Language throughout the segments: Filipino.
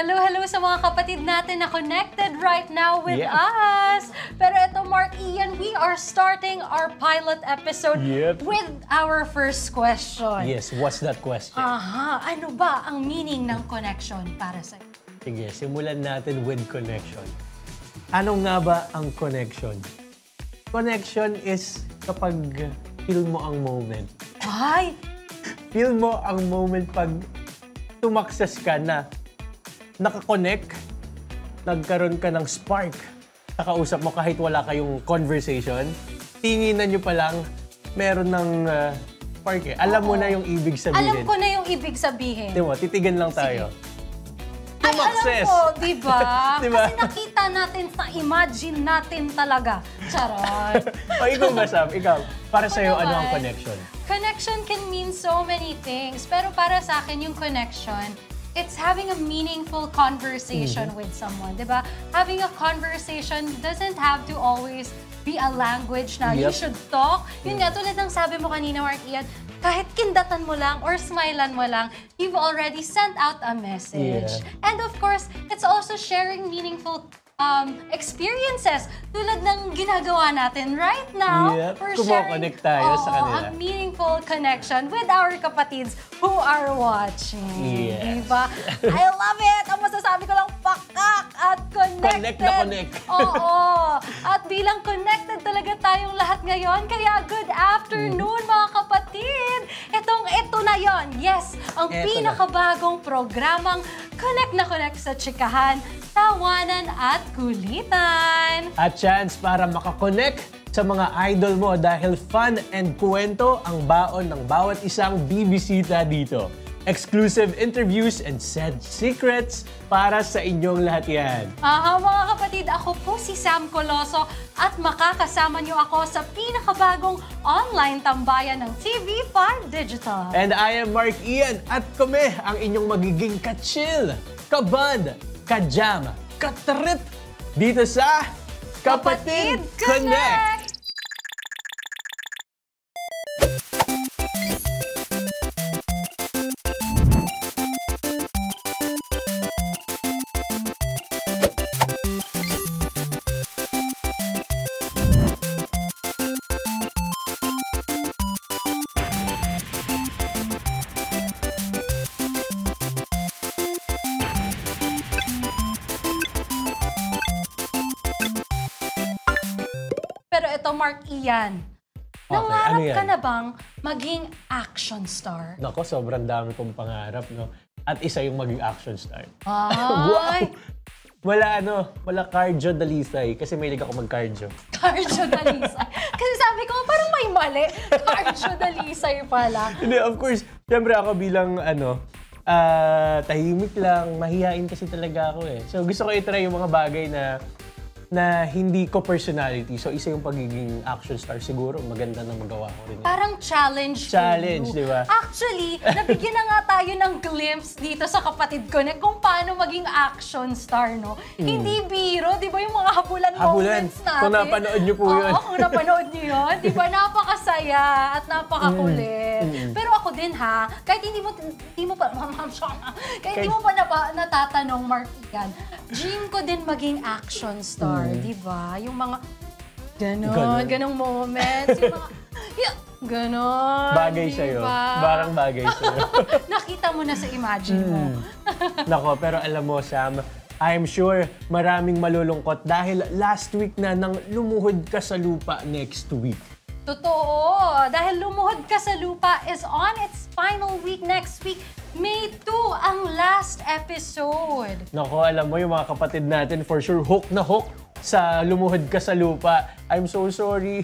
Hello, hello sa mga kapatid natin na connected right now with us. Pero ito, Mark Ian, we are starting our pilot episode with our first question. Yes, what's that question? Ano ba ang meaning ng connection para sa'yo? Sige, simulan natin with connection. Ano nga ba ang connection? Connection is kapag feel mo ang moment. Ay! Feel mo ang moment pag tumaksas ka na nakakonect, nagkaroon ka ng spark, nakausap mo kahit wala kayong conversation, tinginan nyo pa lang, meron ng spark eh. Alam mo na yung ibig sabihin. Alam ko na yung ibig sabihin. Di mo, titigan lang tayo. Ay, alam ko, di ba? Diba? Kasi nakita natin, na-imagine natin talaga. Charot. O ikaw ba, Sam? Ikaw, para sa'yo, ano ang connection? Connection can mean so many things. Pero para sa akin, yung connection, it's having a meaningful conversation with someone, di ba? Having a conversation doesn't have to always be a language na you should talk. Yun nga, tulad ng sabi mo kanina, Mark Ian, kahit kindatan mo lang or smilean mo lang, you've already sent out a message. And of course, it's also sharing meaningful experiences tulad ng ginagawa natin right now. We're sharing tayo sa kanila. A meaningful connection with our kapatids who are watching. Diba? I love it! Ang masasabi ko lang, pakak at connected. Connect na connect. Oo. At bilang connected talaga tayong lahat ngayon, kaya good afternoon mga kapatid! Ito na yon. Yes, ang pinakabagong programang Connect na Connect sa Chikahan, Tawanan at Kulitan. At chance para makakonect sa mga idol mo dahil fun and kwento ang baon ng bawat isang bibisita dito. Exclusive interviews and said secrets para sa inyong lahat yan. Mga kapatid, ako po si Sam Coloso at makakasama niyo ako sa pinakabagong online tambayan ng TV5 Digital. And I am Mark Ian at kami ang inyong magiging ka-chill, ka-band, ka-jam, ka-trip dito sa Kapatid Connect! Pero ito, Mark Ian, nangarap ka na bang maging action star? Nako, sobrang dami kong pangarap, no? At isa yung maging action star. Ay! Wala cardio dalisay kasi mahilig ako mag-cardio. Cardio dalisay. Kasi sabi ko, parang may mali. Cardio dalisay pala. Hindi, of course, syempre ako bilang tahimik lang, mahihain kasi talaga ako eh. So gusto ko i-try yung mga bagay na hindi ko personality. So, isa yung pagiging action star. Siguro, maganda na magawa ko rin. Parang challenge di ba? Actually, nabigyan na nga tayo ng glimpse dito sa Kapatid Connect kung paano maging action star, no? Hindi biro, di ba yung mga habulan moments natin? Kung napanood niyo po yun. Oo, kung napanood niyo yun. Di ba, napakasaya at napakakulit. Pero ako din ha, kahit hindi mo pa natatanong, Mark Ian, dream ko din maging action star. Di ba? Yung mga ganong moments. Yung mga, ganon. Bagay sa'yo. Parang bagay sa'yo. Nakita mo na sa imagine mo. Nako, pero alam mo, Sam, I'm sure maraming malulungkot dahil last week na nang lumuhod ka sa lupa next week. Totoo. Dahil lumuhod ka sa lupa is on its final week next week. May 2 ang last episode. Nako, alam mo yung mga kapatid natin, for sure, hook na hook sa lumuhod ka sa lupa. I'm so sorry.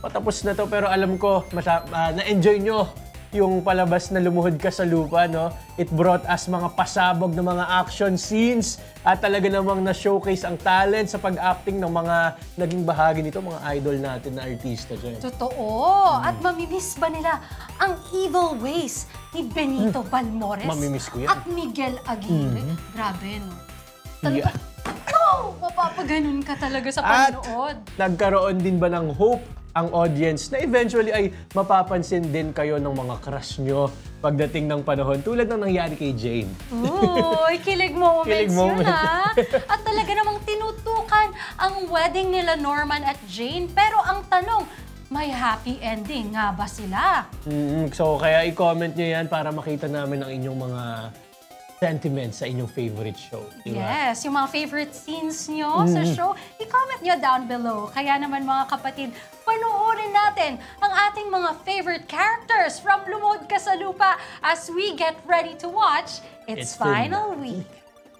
Patapos na to, pero alam ko, na-enjoy nyo yung palabas na lumuhod ka sa lupa, no? It brought us mga pasabog na mga action scenes at talaga namang na-showcase ang talent sa pag-acting ng mga naging bahagi nito, mga idol natin na artista dyan. Totoo. At mamimiss ba nila ang evil ways ni Benito Balmores Mamimiss ko yan. at Miguel Aguirre? Grabe, no? Mapapaganon ka talaga sa panonood. At nagkaroon din ba ng hope ang audience na eventually ay mapapansin din kayo ng mga crush nyo pagdating ng panahon, tulad ng nangyari kay Jane. Uy, kilig moments Kilig yun, moment. ha? At talaga namang tinutukan ang wedding nila Norman at Jane. Pero ang tanong, may happy ending nga ba sila? So kaya i-comment nyo yan para makita namin ang inyong mga sentiments sa inyong favorite show. Diba? Yes, yung mga favorite scenes nyo sa show, i-comment nyo down below. Kaya naman mga kapatid, panoorin natin ang ating mga favorite characters from Lumuhod Ka sa Lupa as we get ready to watch its final week.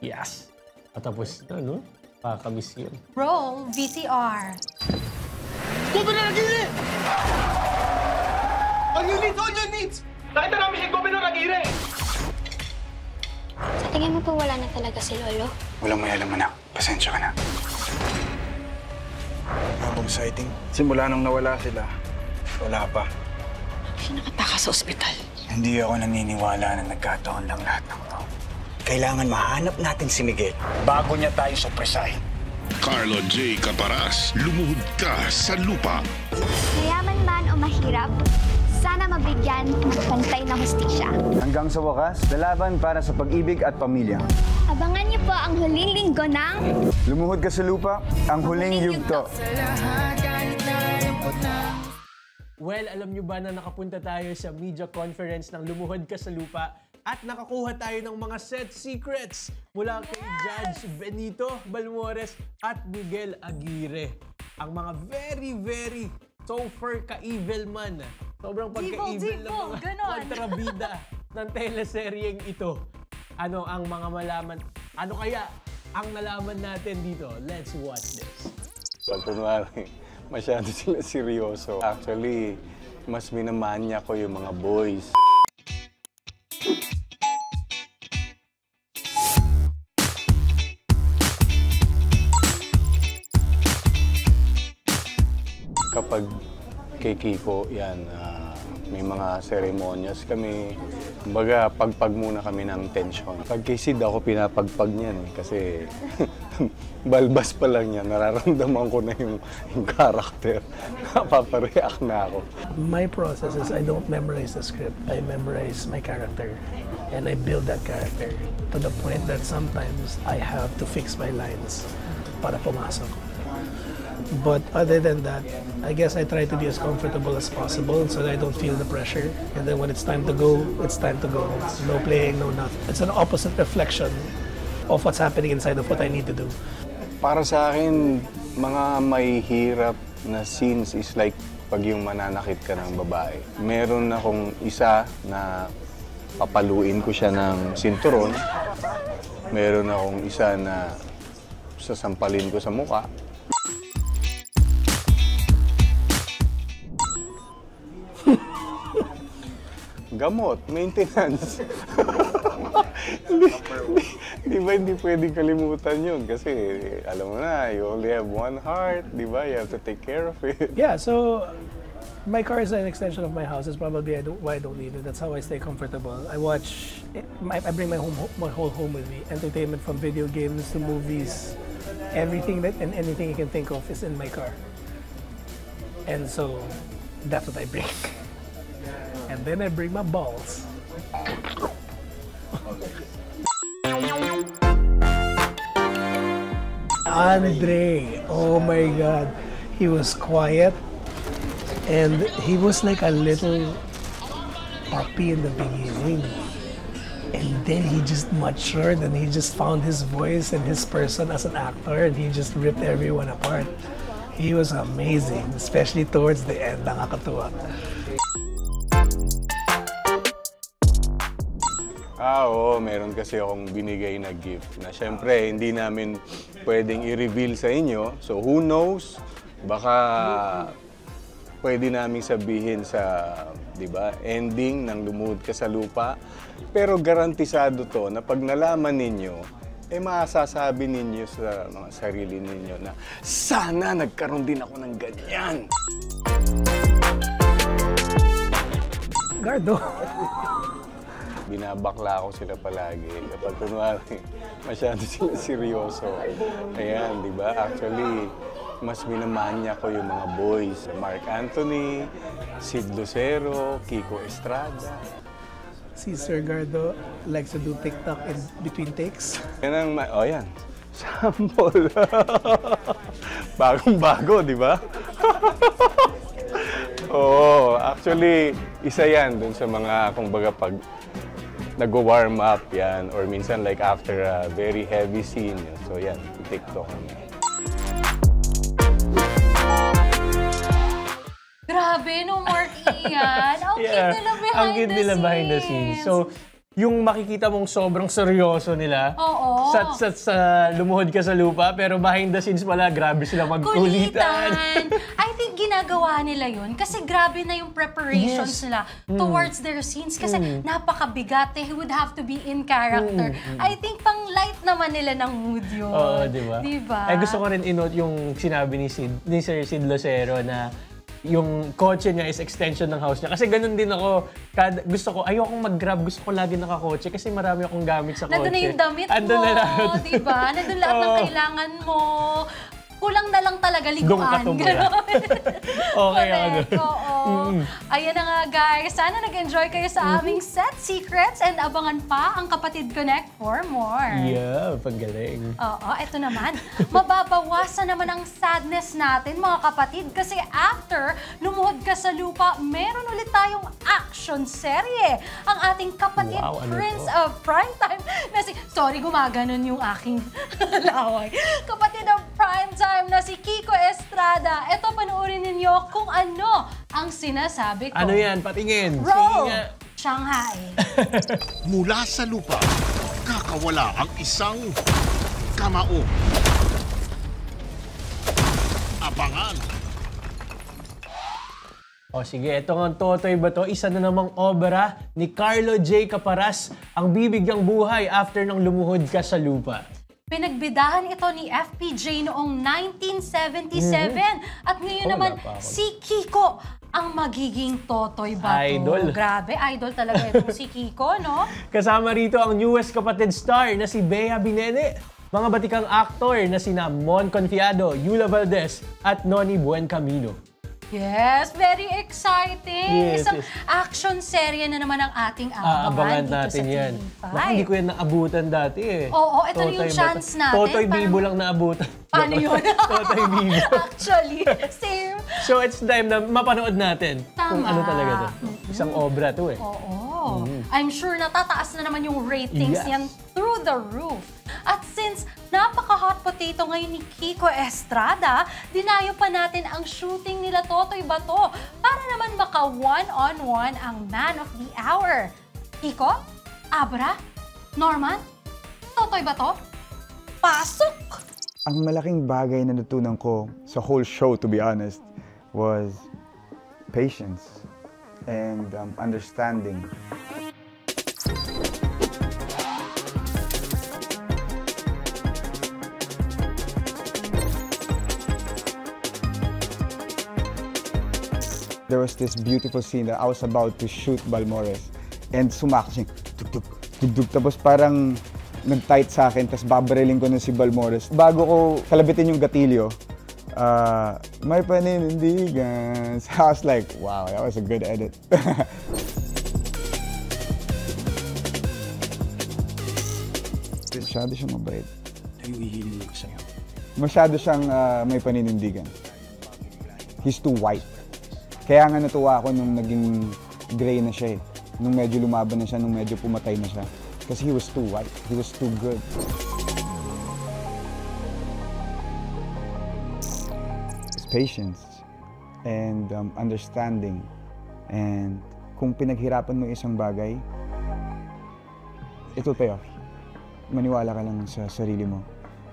Yes. Patapos na, no? Pakakamiss yun. Roll VCR. Governor Aguirre! All units! Nakita namin si Governor Aguirre! Sa tingin mo po wala na talaga si Lolo? Walang may alam, anak. Pasensya ka na. Habang sighting, simula nung nawala sila, wala pa. Siya nakatakas sa ospital. Hindi ako naniniwala na nagkataon lang lahat ng to. Kailangan mahanap natin si Miguel bago niya tayo sorpresahin. Carlo J. Caparas, Lumuhod Ka sa Lupa. Mayaman man o mahirap, sana mabigyan ng pantay na hustisya. Hanggang sa wakas, lalaban para sa pag-ibig at pamilya. Abangan niyo po ang huling linggo ng... Lumuhod Ka sa Lupa, ang huling yugto. Well, alam nyo ba na nakapunta tayo sa media conference ng Lumuhod Ka sa Lupa at nakakuha tayo ng mga set secrets mula kay Judge Benito Balmores at Miguel Aguirre. Ang mga very so far ka-evil man. Sobrang pagka-evil ng mga kontrabida ng teleseryeng ito. Ano ang mga malaman? Ano kaya ang nalaman natin dito? Let's watch this. Pag kunwari, masyado sila seryoso. Actually, mas minamanya ko yung mga boys. Kapag kay Kiko, yan, may mga seremonyas kami. Kumbaga, pagpag muna kami ng tension. Pag kay Sid, ako pinapagpag niyan kasi balbas pa lang yan. Nararamdaman ko na yung character. Napapareact na ako. My process is I don't memorize the script. I memorize my character. And I build that character to the point that sometimes I have to fix my lines para pumasok. But other than that, I guess I try to be as comfortable as possible so that I don't feel the pressure. And then when it's time to go, it's time to go. It's no playing, no nothing. It's an opposite reflection of what's happening inside of what I need to do. Para sa akin, mga may hirap na scenes is like pag yung mananakit ka ng babae. Meron akong isa na papaluin ko siya ng sinturon. Meron akong isa na sasampalin ko sa muka. Gamot, maintenance. Di ba hindi pwedeng kalimutan yun? Kasi alam mo na, you only have one heart, di ba? You have to take care of it. Yeah, so my car is an extension of my house. It's probably why I don't need it. That's how I stay comfortable. I watch, I bring my whole home with me. Entertainment from video games to movies. Everything and anything you can think of is in my car. And so that's what I bring. And then I bring my balls. Andre, oh my God. He was quiet and he was like a little puppy in the beginning. And then he just matured and he just found his voice and his person as an actor and he just ripped everyone apart. He was amazing, especially towards the end. Nakakatuwa. Oo, meron kasi akong binigay na gift na syempre hindi namin pwedeng i-reveal sa inyo. So who knows, baka pwede namin sabihin sa, di ba, ending ng Lumuhod Ka sa Lupa. Pero garantisado to na pag nalaman ninyo, masasabi ninyo sa mga sarili ninyo na sana nagkaroon din ako ng ganyan. Gardo. Binabakla ko sila palagi. Kapag kunwari, masyado sila seryoso. Ayan, di ba? Actually, mas minamanya ko yung mga boys. Mark Anthony, Sid Lucero, Kiko Estrada. Si Sir Gardo likes to do TikTok in between takes. Yan ang, yan. Sample. Bagong-bago, di ba? Oo, actually, isa yan dun sa mga, kumbaga, pag nag-warm up yan, or minsan like after a very heavy scene. So yan, TikTok. Grabe, no Mark Ian. Ang cute nila behind the scenes. So, yung makikita mong sobrang seryoso nila, Oo. sa lumuhod ka sa lupa, pero behind the scenes pala, grabe sila magkulitan. I think ginagawa nila yun kasi grabe na yung preparations nila towards their scenes kasi napakabigat. They would have to be in character. I think pang light naman nila ng mood yun. Oo, di ba? Diba? Ay, gusto ko rin i-note yung sinabi ni Sir Sid Lucero na yung kotse niya is extension ng house niya. Kasi ganun din ako. Gusto ko, ayokong mag-grab. Gusto ko lagi nakakotse kasi marami akong gamit sa kotse. Nandun na yung damit Andun mo, na lahat. diba? Nandun lahat ng kailangan mo. Kulang na lang talaga liguan. Doon ka tumira. Okay ako doon. Oo. Ayan na nga guys. Sana nag-enjoy kayo sa aming set secrets and abangan pa ang Kapatid Connect for more. Yeah, panggaling. Oo, eto naman. Mababawasan naman ang sadness natin mga kapatid kasi after lumuhod ka sa lupa, meron ulit tayong action serye. Ang ating kapatid Prince of Primetime na sorry, gumaganon yung aking laway. Kapatid of Primetime na si Kiko Estrada. Ito, panoorin ninyo kung ano ang sinasabi ko. Ano yan? Patingin. Roll! Shanghai. Mula sa lupa, kakawala ang isang kamao. Abangan. O sige, ito nga Totoy ba to? Isa na namang obra ni Carlo J. Caparas, ang bibigyang buhay after ng lumuhod ka sa lupa. Pinagbidahan ito ni FPJ noong 1977 at ngayon naman si Kiko ang magiging Totoy Bato. Idol. Grabe, idol talaga itong si Kiko, no? Kasama rito ang newest kapatid star na si Bea Binene. Mga batikang aktor na sina Mon Confiado, Yula Valdez at Noni Buencamino. Yes, very exciting. Yes, Isang action serye na naman ang ating Abangan dito natin sa yan. TV5. Naku, hindi ko yan naabutan dati eh. Oo, ito na yung chance natin. Totoy Bibo lang naabutan. Paano yun? Totoy Bibo. Actually, same. So it's time na mapanood natin kung Tama. ano talaga to. Isang obra to eh. Oo. I'm sure natataas na naman yung ratings niyan through the roof. At since napaka-hot potato ngayon ni Kiko Estrada, dinayo pa natin ang shooting nila Totoy Bato para naman maka one-on-one ang man of the hour. Kiko? Abra? Norman? Totoy Bato? Pasok! Ang malaking bagay na natutunan ko sa whole show, to be honest, was patience and understanding. There was this beautiful scene that I was about to shoot Balmores and sumakot siya, tugtog, tugtog. Tapos parang nag-tight sa akin, tapos babarilin ko na si Balmores. Bago ko kalabitin yung gatilyo, may paninindigan. So I was like, wow, that was a good edit. Masyado siyang mabait. Nahihiling ko sa'yo. Masyado siyang may paninindigan. He's too white. Kaya nga natuwa ako nung naging gray na siya eh. Nung medyo lumaban na siya, nung medyo pumatay na siya. Kasi he was too white. He was too good. It's patience and understanding. And kung pinaghirapan mo isang bagay, it will pay off. Maniwala ka lang sa sarili mo.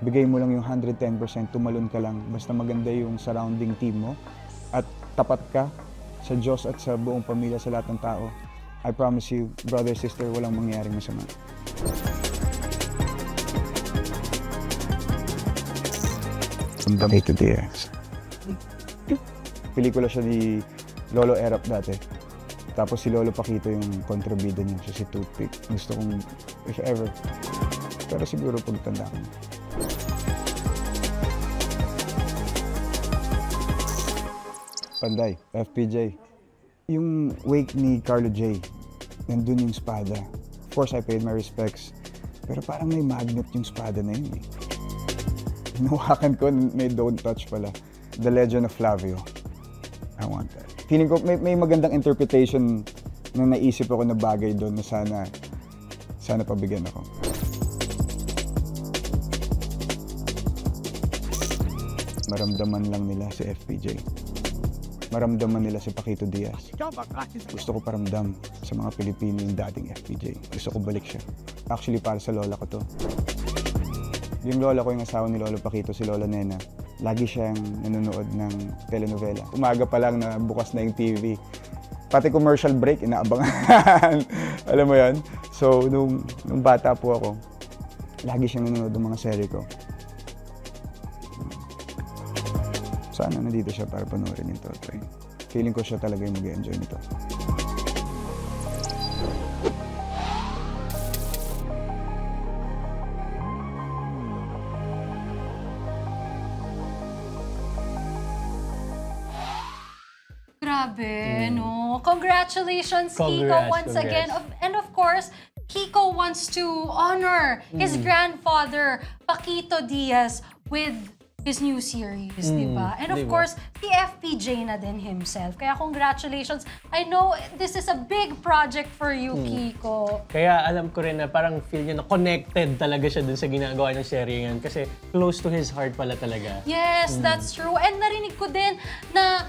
Bigay mo lang yung 110%, tumalon ka lang. Basta maganda yung surrounding team mo. At tapat ka sa Diyos at sa buong pamilya, sa lahat ng tao. I promise you, brother, sister, walang mangyayaring masama. From the A to the X. Pelikula siya ni Lolo Erap dati. Tapos si Lolo Paquito yung kontrabida niya, siya si Toothpick. Gusto kong, if ever. Pero siguro pagtanda ko. Panday, FPJ. Yung wake ni Carlo J, nandun yung espada. Of course, I paid my respects. Pero parang may magnet yung espada na yun eh. Hinawakan ko, may don't touch pala. The Legend of Flavio. I want that. Feeling ko may magandang interpretation na naisip ako na bagay doon na sana pabigyan ako. Maramdaman lang nila si FPJ. Maramdaman nila si Paquito Diaz. Gusto ko paramdam sa mga Pilipino yung dating FPJ. Gusto ko balik siya. Actually, para sa lola ko to. Yung lola ko, yung asawa ni Lolo Paquito, si Lola Nena, lagi siyang nanonood ng telenovela. Umaga pa lang na bukas na yung TV. Pati commercial break, inaabangan. Alam mo yan? So, nung bata po ako, lagi siyang nanonood ng mga serye ko. Sana nandito siya para panoorin yung Totoy. Feeling ko siya talaga yung mag-enjoy nito. Grabe, no? Congratulations, Kiko, once again. And of course, Kiko wants to honor his grandfather, Paquito Diaz, with his new series, di ba? And of course, the FPJ na din himself. Kaya congratulations. I know this is a big project for you, Kiko. Kaya alam ko rin na parang feel niya na connected talaga siya dun sa ginagawa ng serye yan. Kasi close to his heart pala talaga. Yes, that's true. And narinig ko din na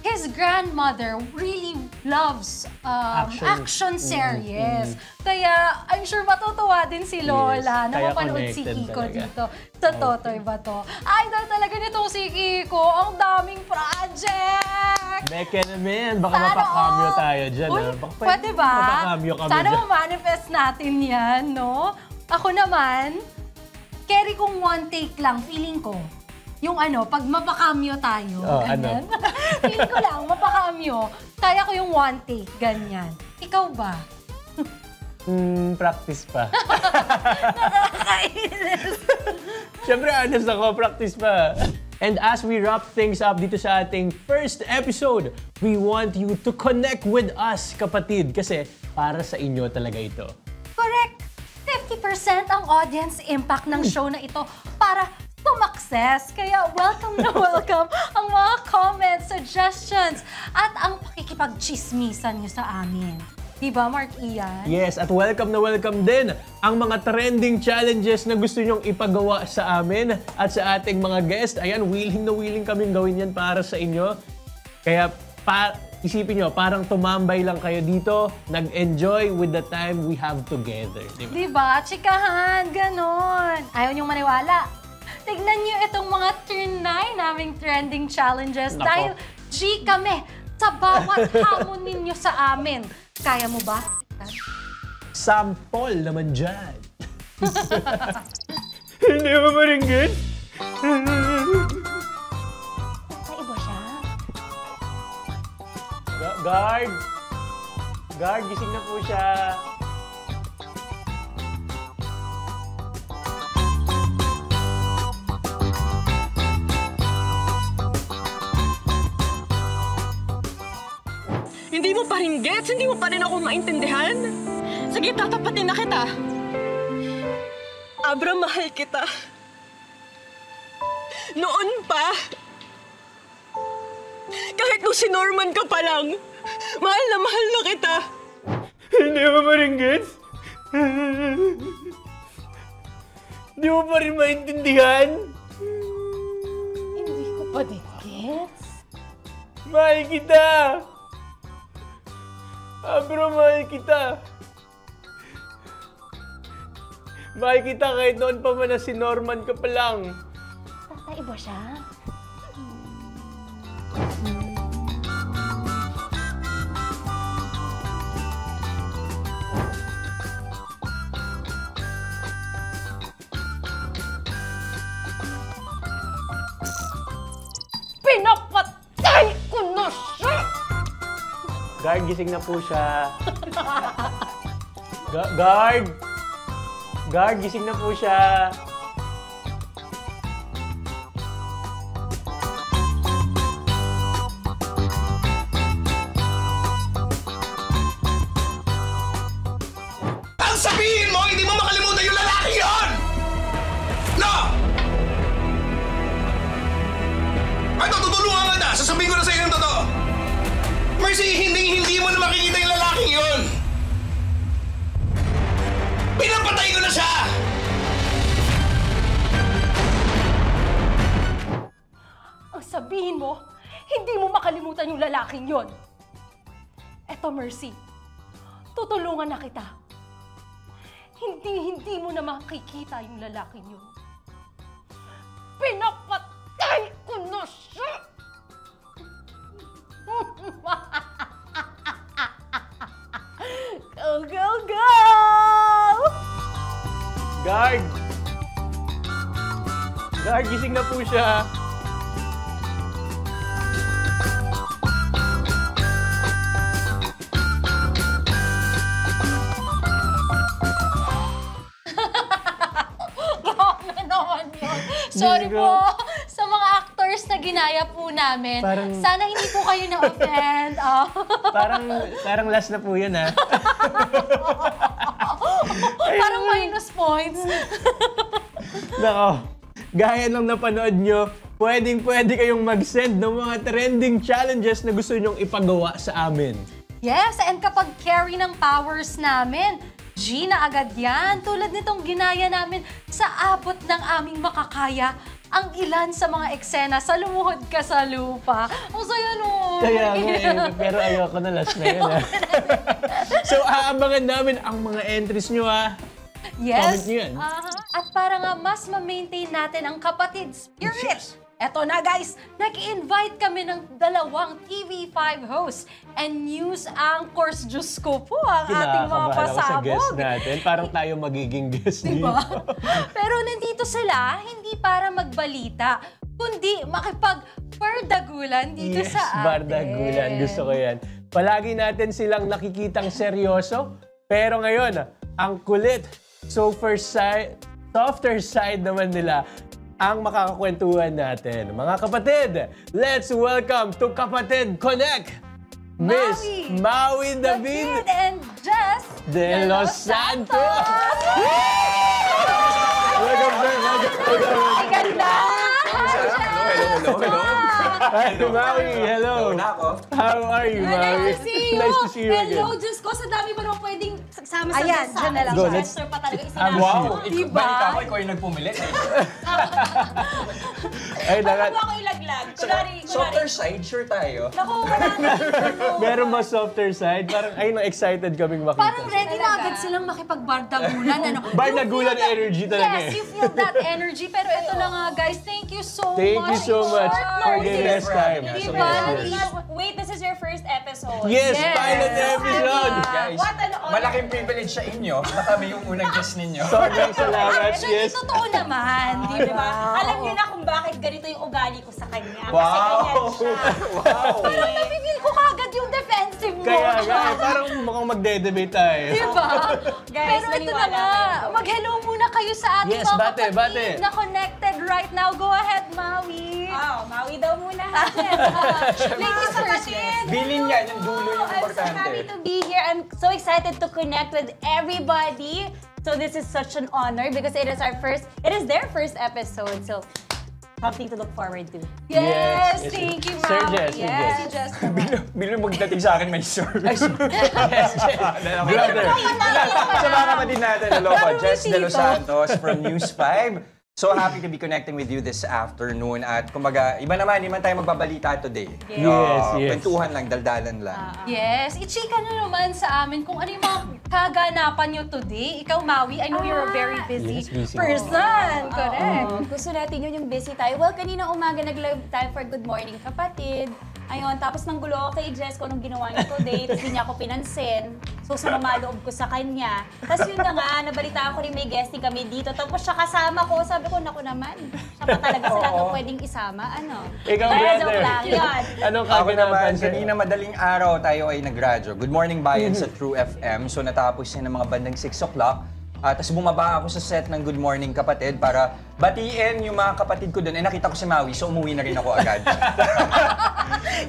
his grandmother really loves action series. Kaya I'm sure matutuwa din si Lola na mapanood si Kiko dito sa Totoy ba to. Idol talaga nito si Kiko. Ang daming project! Beke naman, baka mapakamyo tayo dyan. Uy, pwede ba? Sana ma-manifest natin yan, no? Ako naman, carry kong one take lang, feeling ko. Yung pag mapakamyo tayo, ganyan. Feeling ko lang, mapakamyo. Kaya ko yung one take, ganyan. Ikaw ba? Practice pa. Nakakainis. Siyempre, honest ako, practice pa. And as we wrap things up dito sa ating first episode, we want you to connect with us, kapatid, kasi para sa inyo talaga ito. Correct. 50% ang audience impact ng show na ito para sumakses. Kaya welcome na welcome ang mga comments, suggestions, at ang pakikipag-chismisan nyo sa amin. Diba, Mark Ian? Yes, at welcome na welcome din ang mga trending challenges na gusto nyong ipagawa sa amin at sa ating mga guest. Ayan, willing na willing kaming gawin yan para sa inyo. Kaya isipin nyo, parang tumambay lang kayo dito, nag-enjoy with the time we have together. Diba? Chikahan, ganon. Ayaw nyong maniwala. Tignan nyo itong mga trinay naming trending challenges. Nako. Dahil G kami sa bawat hamon ninyo sa amin. Kaya mo ba? Sample naman dyan. Hindi mo maringgit? Kaiba siya. Guard! Guard, gising na po siya. Hindi mo pa rin gets? Hindi mo pa rin ako maintindihan? Sige, tatapatin na kita. Abra, mahal kita. Noon pa. Kahit nung si Norman ka pa lang, mahal na kita. Hindi mo pa rin gets? Hindi mo pa rin maintindihan? Hindi ko pa din gets. Mahal kita! Abra, mahal kita. Mahal kita kahit noon pa man na si Norman ka pa lang. Kaiba siya. Pinapatay ko na siya! Guard, gising na po siya. Guard! Guard, gising na po siya. sabihin mo, hindi mo makalimutan yung lalaking yon. Eto, Mercy, tutulungan na kita. Hindi mo na makikita yung lalaking yun. Pinapatay ko na siya! Go, go, go! Guard! Guard, gising na po siya. Sorry Hindi po sa mga actors na ginaya po namin. Sana hindi po kayo na-offend. Parang last na po yun, ha? Parang minus points. Nako, gaya ng napanood nyo, pwede kayong mag-send ng mga trending challenges na gusto nyong ipagawa sa amin. Yes, and kapag carry ng powers namin, G na agad yan. Tulad nitong ginaya namin sa abot ng aming makakaya ang ilan sa mga eksena sa Lumuhod Ka sa Lupa. Ang saya nun. Kaya nga, pero ayoko na last na yun, ha? So, aabangan namin ang mga entries nyo, ha? Yes. Comment nyo yan. At para nga mas ma-maintain natin ang kapatid spirit, eto na guys, nag-invite kami ng 2 TV5 hosts and news anchors. Diyos ko po, ang ating mga pasabog. Sa guest natin. Parang tayo magiging guest diba? dito. Pero nandito sila, hindi para magbalita, kundi makipag-bardagulan dito sa atin. Bardagulan. Gusto ko yan. Palagi natin silang nakikitang seryoso, pero ngayon, ang kulit, softer side naman nila, ang makakakwentuhan natin. Mga kapatid, let's welcome to Kapatid Connect, Miss Maui David and Jess De Los Santos! Welcome, sir. Ay, ganda! Hello. Hi, Maui. Hello. How are you, Maui? Nice to see you. Nice to see you again. Hello, Diyos ko, sa dami ba naman pwedeng sama sa Ayan, dyan na lang. Go, Sa let's- answer pa talaga Wow. Diba? Ikaw yung nagpumilit. Ay, Huwag ako ilaglag. Kunwari. Softer side, sure tayo. Naku, wala na. Meron mas softer side. Parang, ayun, excited kaming makita. Parang ready na agad silang makipag-bardagulan. Ano? Bardagulan You feel that- energy talaga Yes, eh. you feel that energy. Pero ito na nga guys, thank you so Thank much. you so much for giving us time. Diba? Wait, this is your first episode. Yes, pilot episode! Guys, What an honor. malaking privilege sa inyo na kami yung unang guest ninyo. Sobrang salamat, Actually, yes. totoo naman. Di Diba? ba? Alam niyo na kung bakit ganito yung ugali ko sa kanya. Kasi Wow! ganyan siya. Wow! Pero napipil ko kagad yung defensive mo. Kaya nga, parang mukhang magde-debate tayo. Diba? Guys, Pero ito na maniwala nga, kayo. mag-hello muna kayo sa ating Yes, mga bate, kapatid bate. na connected right now. Go ahead, Maui. Wow, Maui daw muna. Ladies first. Bilin yan, yung dulo yung I'm so happy importante. to be here. I'm so excited to connect with everybody. So this is such an honor because it is their first episode. So something to look forward to. Yes, Yes, yes, thank you, Sir Maui. Jess, Sir Yes, Jess. Jess. Bilin magdating sa akin, may sir. Yes, brother. Sa mga kapatid natin, hello po, Laro Jess ni De Los Tito. Santos from News 5. So happy to be connecting with you this afternoon. At kumbaga, iba naman, hindi man tayo magbabalita today. Yes, yes. Kwentuhan lang, daldalan lang. Yes, i-chika nyo naman sa amin kung ano yung mga kaganapan nyo today. Ikaw, Maui, I know you're a very busy, Yes, busy. person. Correct. Gusto natin yun yung busy tayo. Well, kanina umaga nag-live tayo for Good Morning Kapatid. Ayun, tapos nang gulo ako kay Jess kung anong ginawa niya today, tapos hindi niya ako pinansin. So, sumama loob ko sa kanya. Tapos yun na nga, nabalitaan ko rin may guesting kami dito. Tapos siya kasama ko, sabi ko, naku naman. Siya pa talaga sa lahat ng pwedeng isama. Ano? Ikaw, Pero brother. joke lang, yun. Anong Ako naman, kaganapan sa'yo? kanina madaling araw tayo ay nagradyo. Good Morning Bayan sa True FM. So natapos yan ng mga bandang 6 o'clock. Tapos bumaba ako sa set ng Good Morning Kapatid para batiin yung mga kapatid ko doon. Eh nakita ko si Maui, so umuwi na rin ako agad.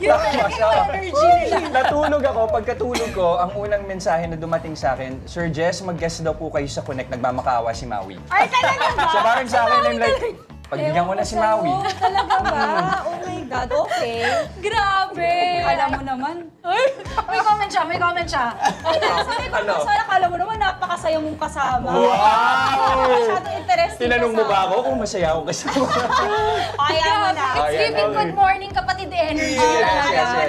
Yun talaga yung energy nila. Natulog ako. Pagkatulog ko, ang unang mensahe na dumating sa akin, Sir Jess, mag-guest daw po kayo sa Connect. Nagmamakaawa si Maui. Ay, talaga ba? So parang sa akin, I'm like, Pagbigyan ko na si Maui. Talaga ba? Oh my God, okay. Grabe! Alam mo naman. Ay, may comment siya, may comment siya. Ano? So, akala mo naman, napakasaya mong kasama. Wow! Masyadong interesting Tinanong mo ba ako kung masaya ako kasama? Kaya mo na. It's giving good morning, kapatid energy.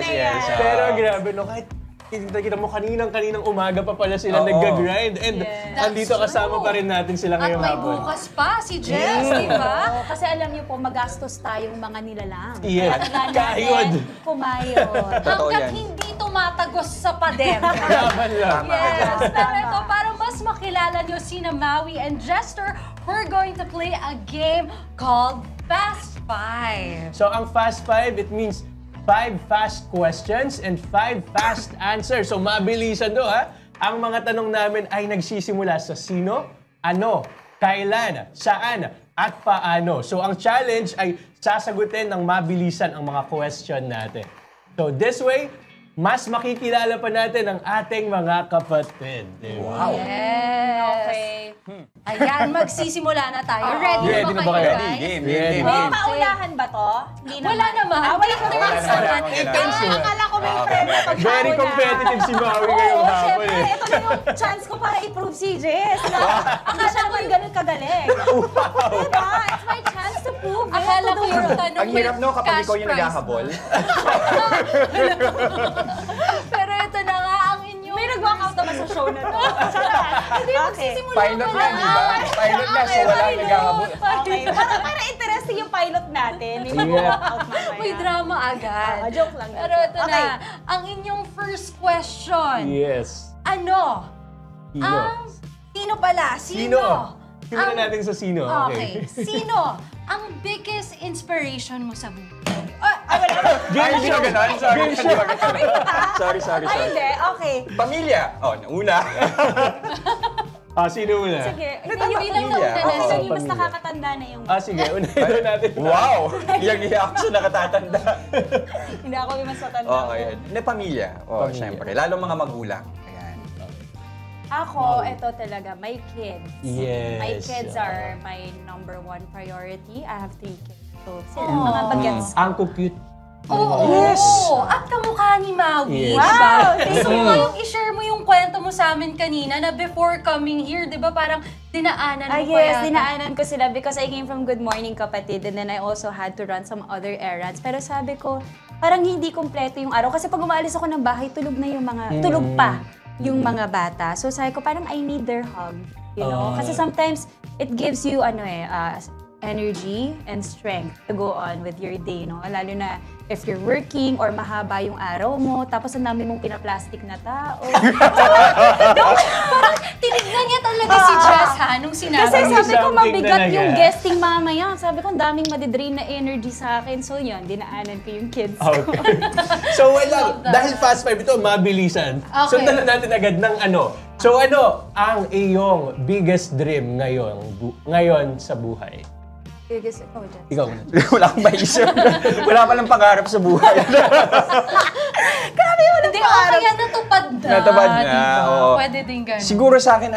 Yes. Pero grabe, no, kahit kita mo kaninang umaga pa pala sila nag-grind. And andito kasama pa rin natin sila ngayong At may hapon. bukas pa si Jess, di ba? Kasi alam niyo po, magastos tayong mga nilalang. Yes. Kayod. Kumayod. Totoo Hanggat yan. hindi tumatagos sa pader. Laban lang. Yes, pero ito, para mas makilala nyo sina Maui and Jester, we're going to play a game called Fast Five. So ang Fast Five, it means 5 fast questions and 5 fast answers. So mabilisan do ha. Ang mga tanong namin ay nagsisimula sa sino, ano, kailan, saan, at paano. So ang challenge ay sasagutin ng mabilisan ang mga question natin. So this way, mas makikilala pa natin ang ating mga kapatid. Wow. Yes. Okay. Ayan, magsisimula na tayo. Ready, Ready na na ba ba kayo, kayo? guys? Ready. May paunahan ba to? Hindi Wala naman. wala Take naman. turns Wala naman. naman. Akala ko may premyo pag Very paunahan. competitive si Maui ngayong Oo, hapon syempre. eh. Ito na yung chance ko para i-prove si Jess. Akala siya naman ganun kagaling. Diba? It's my chance to prove it. Akala ko yung tanong Ang hirap no kapag cash ikaw yung prize. naghahabol. Pero ito na nga ang inyong... May nag-walkout naman sa show na to. Hindi, Okay. magsisimula Pilot pa na, di ba? Pilot na, so wala naghahabol. Okay. Para interesting yung pilot natin. May mag-walkout mamaya. May drama agad. Joke lang. Pero ito na, ang inyong first question. Yes. Ano? Sino? Sino pala? Sino? Simulan natin sa sino. Okay. Sino ang biggest inspiration mo sa buhay? Ay, hindi ba ganun? Sorry. Ay, hindi. Okay. Pamilya. Oh, nauna. Sino muna? Sige. Hindi lang Pamilya. nauna na Oo. Kasi yung mas nakakatanda na yung... Sige, unahin natin. Wow! Iyang-iya ako sa nakatatanda. Hindi ako yung mas matanda. Okay. Na pamilya. Oh, syempre. Lalo mga magulang. Ayan. Ako, ito talaga, my kids. Yes. My kids are my number one priority. I have 3 kids. So, sila mga bagets. Ang cute. Oo! Yes. At kamukha ni Yes. Maui. Wow! Gusto mo yung i-share mo yung kwento mo sa amin kanina na before coming here, di ba parang dinaanan mo pa Yes, yata. dinaanan ko sila because I came from Good Morning Kapatid and then I also had to run some other errands. Pero sabi ko, parang hindi kompleto yung araw. Kasi pag umaalis ako ng bahay, tulog na yung mga, tulog pa yung mga bata. So sabi ko, parang I need their hug. You know? Kasi sometimes, it gives you, energy and strength to go on with your day, no? Lalo na if you're working or mahaba yung araw mo, tapos ang dami mong pinaplastic na tao. Parang tinignan niya talaga si Jess ha, nung sinabi. Kasi sabi ko, something mabigat talaga. yung guesting mamaya. Sabi ko, ang daming madidrain na energy sa akin. So yun, dinaanan ko yung kids ko. Okay. So wala, dahil fast five ito, mabilisan. Okay. Sundan na natin agad ng ano. So ano ang iyong biggest dream ngayon sa buhay? Biggest, ikaw, Jess. Ikaw muna. Wala akong maisip. Wala palang pangarap sa buhay. Grabe, walang Hindi, pangarap. kaya natupad na. Natupad na, diba? oo. Pwede din ganun. Siguro sa akin,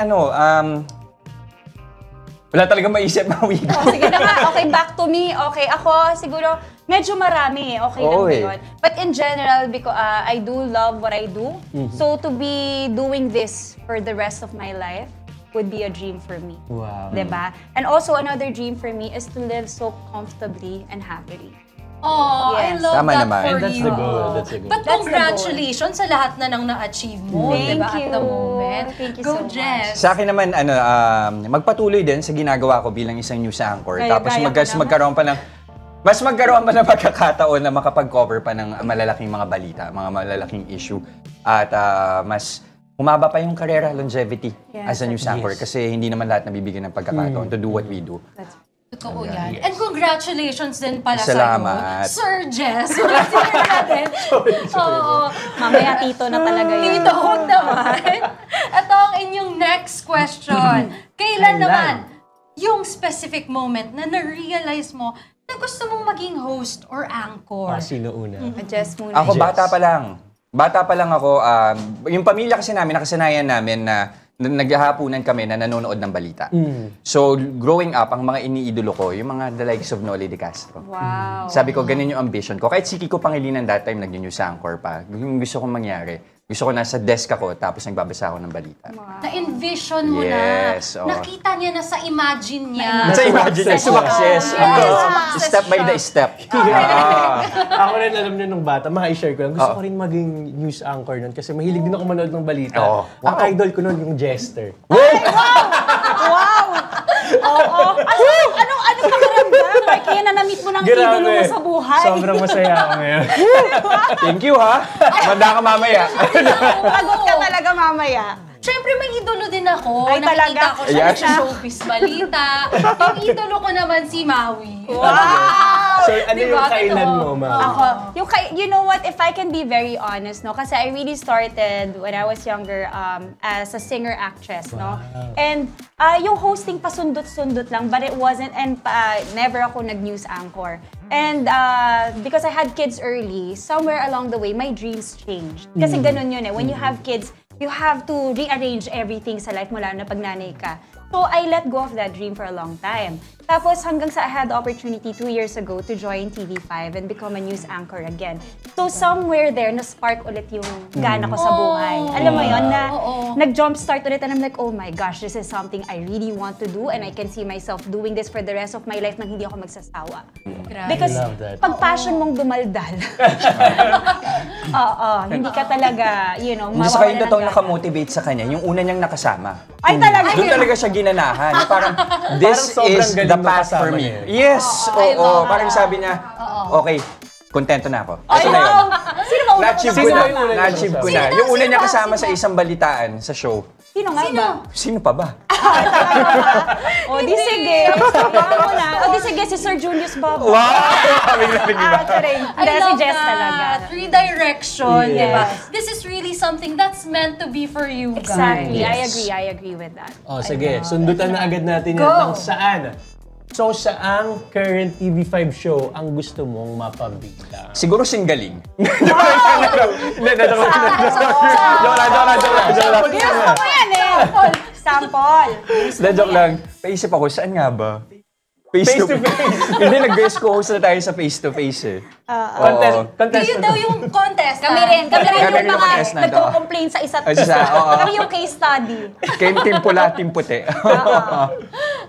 wala talaga maisip, Maui. Oh, sige na nga. Okay, back to me. Okay, ako siguro medyo marami. Okay lang Oo, ba eh. yun? But in general, because I do love what I do. So to be doing this for the rest of my life would be a dream for me. Wow. Diba? And also another dream for me is to live so comfortably and happily. Oh, Yes. I love Tama that naman. for And that's you. the goal. That's the goal. But That's the congratulations sa lahat na nang na-achieve mo, Thank diba, you. at the moment. Thank you Go, so much. Jess. Sa akin naman, magpatuloy din sa ginagawa ko bilang isang news anchor. Kaya Tapos gaya ko naman. magkaroon pa ng pagkakataon na makapag-cover pa ng malalaking mga balita, mga malalaking issue. At mas humaba pa yung karera, longevity as a news anchor. Yes. Kasi hindi naman lahat nabibigyan ng pagkakataon to do what we do. Totoo yan. And congratulations din pala Salamat. sa'yo, Sir Jess. Sino natin? Oo. Mamaya tito na talaga yan. Tito, huwag naman. Ito ang inyong next question. Kailan naman yung specific moment na na-realize mo na gusto mong maging host or anchor? Sino una? Jess muna. Ako, Yes. bata pa lang ako. Yung pamilya kasi namin, nakasanayan namin na naghahapunan kami na nanonood ng balita. So, growing up, ang mga iniidolo ko, yung mga the likes of Noli De Castro. Wow. Sabi ko, ganun yung ambition ko. Kahit si Kiko Pangilinan that time, nag-news anchor pa. Yung gusto kong mangyari. Gusto ko nasa desk ako, tapos nagbabasa ako ng balita. Na-envision mo Yes, na. oo. Nakita niya na sa imagine niya. Sa imagine, sumakses. Step by the step. Ako rin, alam niyo nung bata, ma-share ko lang. Gusto ko rin maging news anchor nun kasi mahilig din ako manood ng balita. Ang idol ko nun, yung Jester. Wow! Oo. Anong pakiramdam? Like, kaya na-meet mo ng idolo mo sa buhay. Sobrang masaya ako ngayon. Thank you, ha? Manda ka mamaya. Pagod ka talaga mamaya. Siyempre, may idolo din ako. Ay, Nakikita talaga? ko siya sa showbiz balita. Yung idolo ko naman si Maui. Wow! So, ano yung kailan mo, Maui? Ako, you know what, if I can be very honest, no? Kasi I really started when I was younger as a singer-actress, no? And yung hosting pasundot-sundot lang, but it wasn't, and never ako nag-news anchor. And because I had kids early, somewhere along the way, my dreams changed. Kasi ganun yun eh. When you have kids, you have to rearrange everything sa life mo, lalo na pag nanay ka. So, I let go of that dream for a long time. Tapos, hanggang sa I had the opportunity 2 years ago to join TV5 and become a news anchor again. So, somewhere there, na-spark ulit yung gana ko sa buhay. Alam mo yun, na nag-jumpstart ulit and I'm like, oh my gosh, this is something I really want to do and I can see myself doing this for the rest of my life nang hindi ako magsasawa. Because, pag passion mong dumaldal, hindi ka talaga, you know, Hindi sa kayo totoong nakamotivate sa kanya, yung una niyang nakasama. Ay, talaga? Doon talaga siya ginanahan. Parang, this is the path for me. Yes! Oo. Parang sabi niya, okay, kontento na ako. Ito na yun. Sino ba una Na-achieve ko na. Na-achieve ko na. Yung una niya kasama sa isang balitaan sa show. Sino nga ba? Sino pa ba? O di sige, sabahan mo na. O di sige, si Sir Julius Bobo. Wow! Hindi, si Jess talaga. Redirection, di ba? This is really something that's meant to be for you guys. Exactly, I agree with that. Oh, sige, sundutan na agad natin yan ng saan. So, saang current TV5 show ang gusto mong mapabita? Siguro singgaling. Gusto mo yan eh. Sample. Joke lang. Paisip ako, saan nga ba? Face to face. Hindi, nag-guest co-host na tayo sa face to face eh. Kayo daw yung contest. Kami rin yung mga contestant, nagko-complain sa isa't isa. Kami yung case study. Team pula, team puti.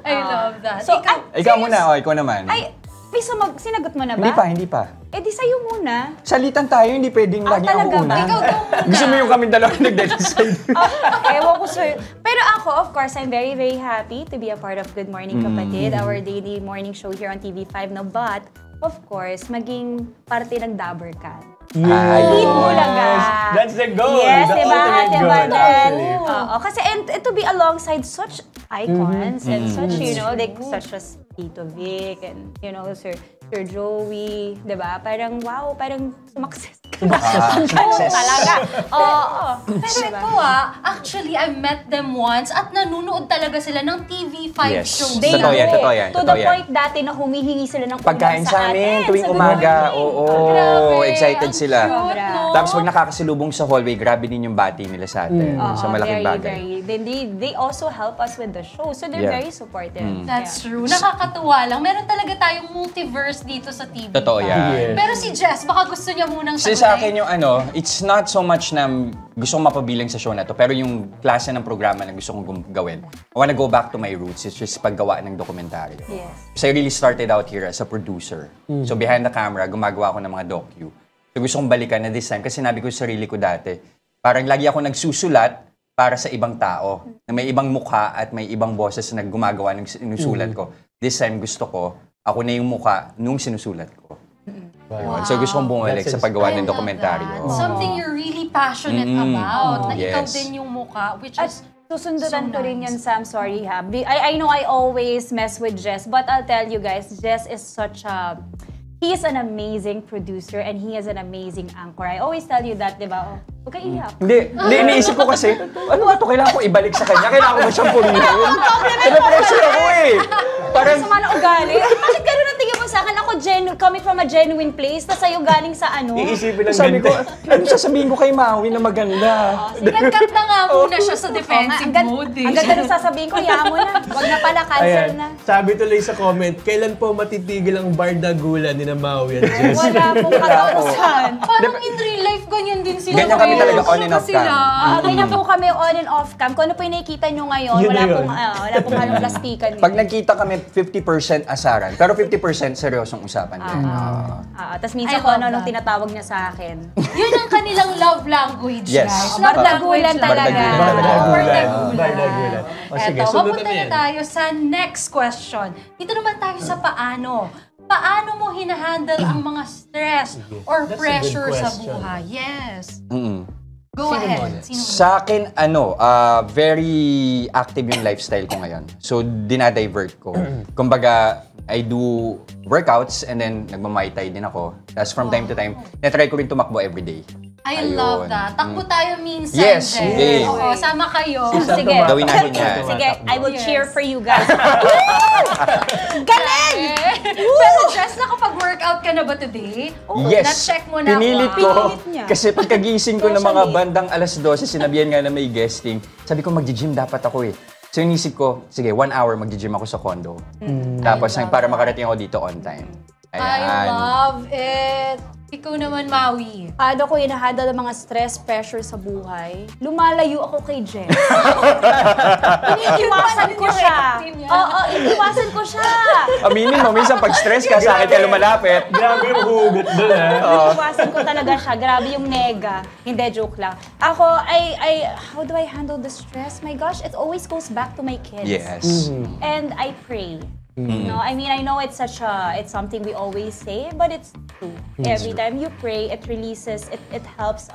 I love that. So, ikaw muna, ikaw naman. Ay, sinagot mo na ba? Hindi pa. Eh di sa'yo muna. Salitan tayo, hindi pwedeng lagi ako una. Ikaw daw muna. Gusto mo yung kaming dalawa nag-decide. Ewan ko sa'yo. Pero ako, of course, I'm very, very happy to be a part of Good Morning Kapatid, our daily morning show here on TV5 na. But, of course, maging parte ng Dabber Cat. Yes. Bulaga. That's the goal. Yes, the diba? ultimate goal. Then, kasi, and to be alongside such icons and such, you know, like such as Tito Vic and, you know, Sir Joey, diba? Parang, wow, parang sumakses ka. Sumakses. Talaga. Oo. Pero ito actually, I met them once at nanunood talaga sila ng TV5 show. Totoo yan. To the point dati na humihingi sila ng pagkain sa amin tuwing umaga. Oo, excited sila. Tapos pag nakakasalubong sa hallway, grabe din yung bati nila sa atin. Sa malaking bagay. They also help us with the show. So they're very supportive. That's true. Nakakatuwa lang. Meron talaga tayong multiverse dito sa TV. Totoo yan. Pero si Jess, baka gusto niya munang sagutin. Sa akin yung it's not so much na gusto kong mapabilang sa show na to, pero yung klase ng programa na gusto kong gawin. I wanna go back to my roots. It's just paggawa ng dokumentaryo. Yes. So I really started out here as a producer. So behind the camera, gumagawa ako ng mga docu. So gusto kong balikan na this time, kasi sinabi ko sa sarili ko dati, parang lagi ako nagsusulat para sa ibang tao, na may ibang mukha at may ibang boses na gumagawa ng sinusulat ko. This time gusto ko, ako na yung mukha nung sinusulat ko. Wow. So gusto kong bumalik sa paggawa ng dokumentaryo. Something you're really passionate about, na ikaw din yung mukha, which is susundutan ko rin yan, Sam. Sorry ha. I know I always mess with Jess, but I'll tell you guys, Jess is such a... He is an amazing producer and he is an amazing anchor. I always tell you that, di ba? Huwag ka iyak. Hindi, iniisip ko kasi, ano ba ito? Kailangan ko ibalik sa kanya. Kailangan ko ba siyang purihin? Pina-pressure ako eh. Parang sama na ugali. Bakit gano'n ang tingin mo sa akin? Ako genuine coming from a genuine place, tas sa'yo galing sa ano. Iisipin lang Sabi ko, ganito. ano sasabihin ko kay Maui na maganda? Nag-cut na nga muna siya sa defensive mode eh. Ang ganda nung sasabihin ko, hiya mo na. Wag na pala, cancel na. Sabi tuloy sa comment, kailan po matitigil ang bardagulan ni na Maui at Jess? Wala pong katausan. Parang in real life, ganyan din sila. Ganyan kami talaga on and off cam. Ganyan po kami on and off cam. Kung ano po yung nakikita nyo ngayon, Yun wala na yun. wala pong halong plastikan. Pag nagkita kami, 50% asaran. Pero 50% seryosong usapan. Tapos minsan I kung love ano-anong that. tinatawag niya sa akin. Yun ang kanilang love language, Yes. guys. Bardagulan talaga. Bardagulan. O sige, Eto, sunod mapunta na na yan. tayo sa next question. Dito naman tayo sa paano. Paano mo hinahandle ang mga stress or That's a good pressure sa question. buhay? Yes. Mm-mm. Go ahead. Sino mo? Sa akin, very active yung lifestyle ko ngayon. So, dinadivert ko. Kumbaga, I do workouts and then nagmamay tay din ako. Tapos from time to time, natry ko rin tumakbo everyday. I Ayun. love that. Takbo tayo minsan, Yes, Jess. okay. Oo, sama kayo. Sige. Gawin natin yan. Sige, I will Yes. cheer for you guys. Galing! Pero Jess, nakapag-workout ka na ba today? Yes. Na-check mo na. Pinilit Wow. ko. Pinilit niya. Kasi pagkagising ko ng mga bandang alas 12, sinabihan nga na may guesting. Sabi ko, mag-gym dapat ako eh. So inisip ko, sige, 1 hour mag-gym ako sa condo. Tapos para makarating ako dito on time. I love it. Ikaw naman, Maui. Paano ko hinahandle ang mga stress, pressure sa buhay? Lumalayo ako kay Jen. Iniiwasan ko siya. Oo, iniiwasan ko siya. Aminin mo, minsan pag stress ka, sa akin ka lumalapit. Grabe yung hugot doon, ha? Iniiwasan ko talaga siya. Grabe yung nega. Hindi, joke lang. Ako, how do I handle the stress? My gosh, it always goes back to my kids. Yes. And I pray. No, I mean, I know it's something we always say, but it's true. Every time you pray, it releases, it helps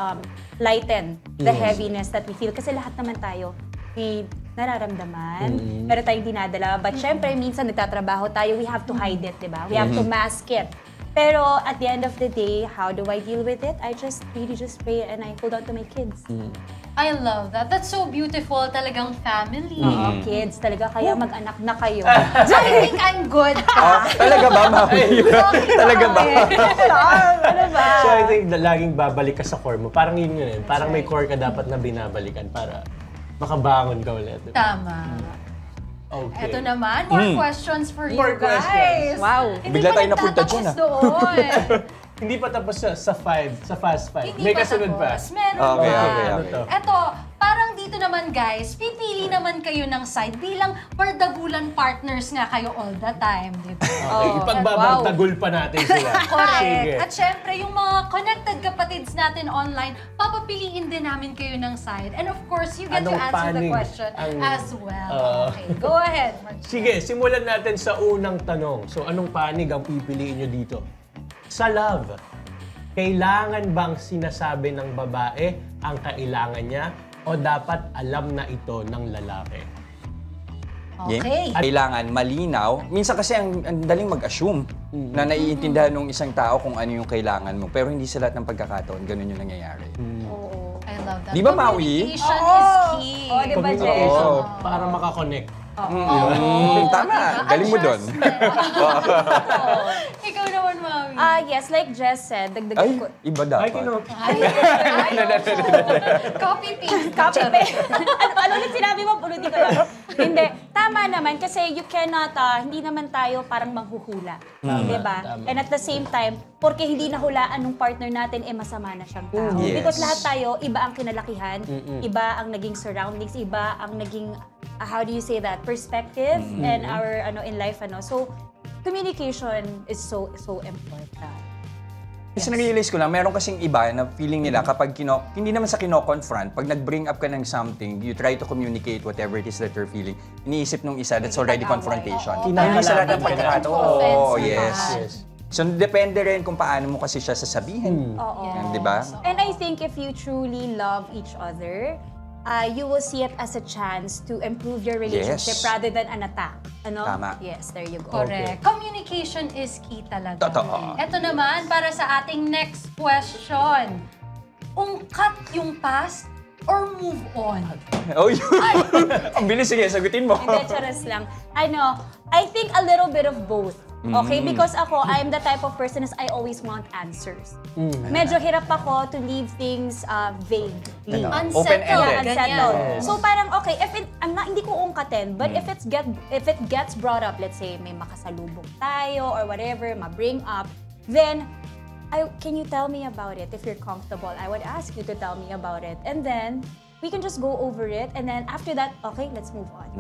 lighten the heaviness that we feel. Kasi lahat naman tayo may nararamdaman, pero tayo dinadala. But syempre, minsan nagtatrabaho tayo, we have to hide it, di ba? We have to mask it. Pero at the end of the day, how do I deal with it? I just really just pray and I hold on to my kids. I love that. That's so beautiful. Talagang family. Kids, talaga kaya mag-anak na kayo. I think I'm good. Talaga ba, Maui? Talaga ba? Ano ba? So I think laging babalik ka sa core mo. Parang yun yun. Parang may core ka dapat na binabalikan para makabangon ka ulit. Tama. Okay. Ito naman, more questions for you More guys. questions. Wow. Hindi Bigla pa tayo napunta nagtatapos dyan, doon. Hindi pa tapos sa fast five. Hindi May pa kasunod pa. tapos. Meron Okay, pa. okay, Ano okay. to? Eto, parang dito naman guys, pipili naman kayo ng side bilang bardagulan partners nga kayo all the time, di ba? Okay, ipagbabartagul pa natin sila. Correct. Sige. At syempre, yung mga connected kapatids natin online, papapiliin din namin kayo ng side. And of course, you get to Anong answer the panig question ang- as well. Okay, go ahead. Sige, simulan natin sa unang tanong. So, anong panig ang pipiliin nyo dito? Sa love, kailangan bang sinasabi ng babae ang kailangan niya o dapat alam na ito ng lalaki? Okay. Kailangan malinaw. Minsan kasi ang daling mag-assume na naiintindihan ng isang tao kung ano yung kailangan mo. Pero hindi sa lahat ng pagkakataon, ganun yung nangyayari. I love that. Di ba, Maui? Communication is key. Oo, di ba, Jen? Communication, Oo. para makakonect. Tama, galing mo dun. Ikaw naman, Maui. Yes, like Jess said, Ay, dagdagan ko. iba Ay, dapat. Copy-paste. Copy paste. ano ulit sinabi mo? Pulutin ko lang. Hindi. Tama naman kasi you cannot, hindi naman tayo parang manghuhula. Diba? Tama. And at the same time, porque hindi nahulaan ng partner natin, masama na siyang tao. Yes. Because lahat tayo, iba ang kinalakihan, iba ang naging surroundings, iba ang naging, how do you say that, perspective and our in life. So, communication is so important. Kasi nag-realize ko lang, meron kasing iba na feeling nila kapag hindi naman sa kino-confront, pag nag-bring up ka ng something, you try to communicate whatever it is that you're feeling, iniisip nung isa, that's already confrontation. Hindi sa lahat ng pagkakataon. Oo, yes. So, depende rin kung paano mo kasi siya sasabihin. Yan, di ba? And I think if you truly love each other, you will see it as a chance to improve your relationship Yes. rather than an attack. Ano? Tama. Yes, there you go. Correct. Communication is key talaga. Totoo. Ito naman, para sa ating next question. Ungkat yung past or move on? Oh, yun. Ang bilis, sige, sagutin mo. Hindi, charas lang. I think a little bit of both. Okay? Because ako, I'm the type of person is I always want answers. Medyo hirap ako to leave things vague. Open-ended. Unsettled. Yes. So parang, okay, if it, hindi ko ungkatin, but if it gets brought up, let's say may makasalubong tayo or whatever, ma-bring up, then, can you tell me about it? If you're comfortable, I would ask you to tell me about it. And then, we can just go over it, and then after that, okay, let's move on.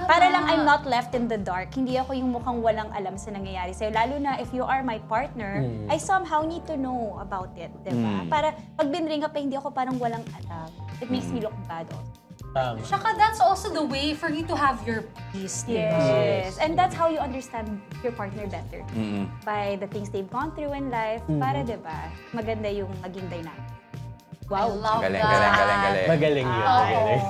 Para lang I'm not left in the dark. Hindi ako yung mukhang walang alam sa nangyayari sa'yo. Lalo na if you are my partner, I somehow need to know about it, diba? Para pag binring up, hindi ako parang walang alam. It makes me look bad also. Tsaka that's also the way for you to have your peace. Yes. And that's how you understand your partner better. By the things they've gone through in life. Para, diba, maganda yung maging dynamic. Wow. I love Galing, that. galing. Magaling yun. Magaling.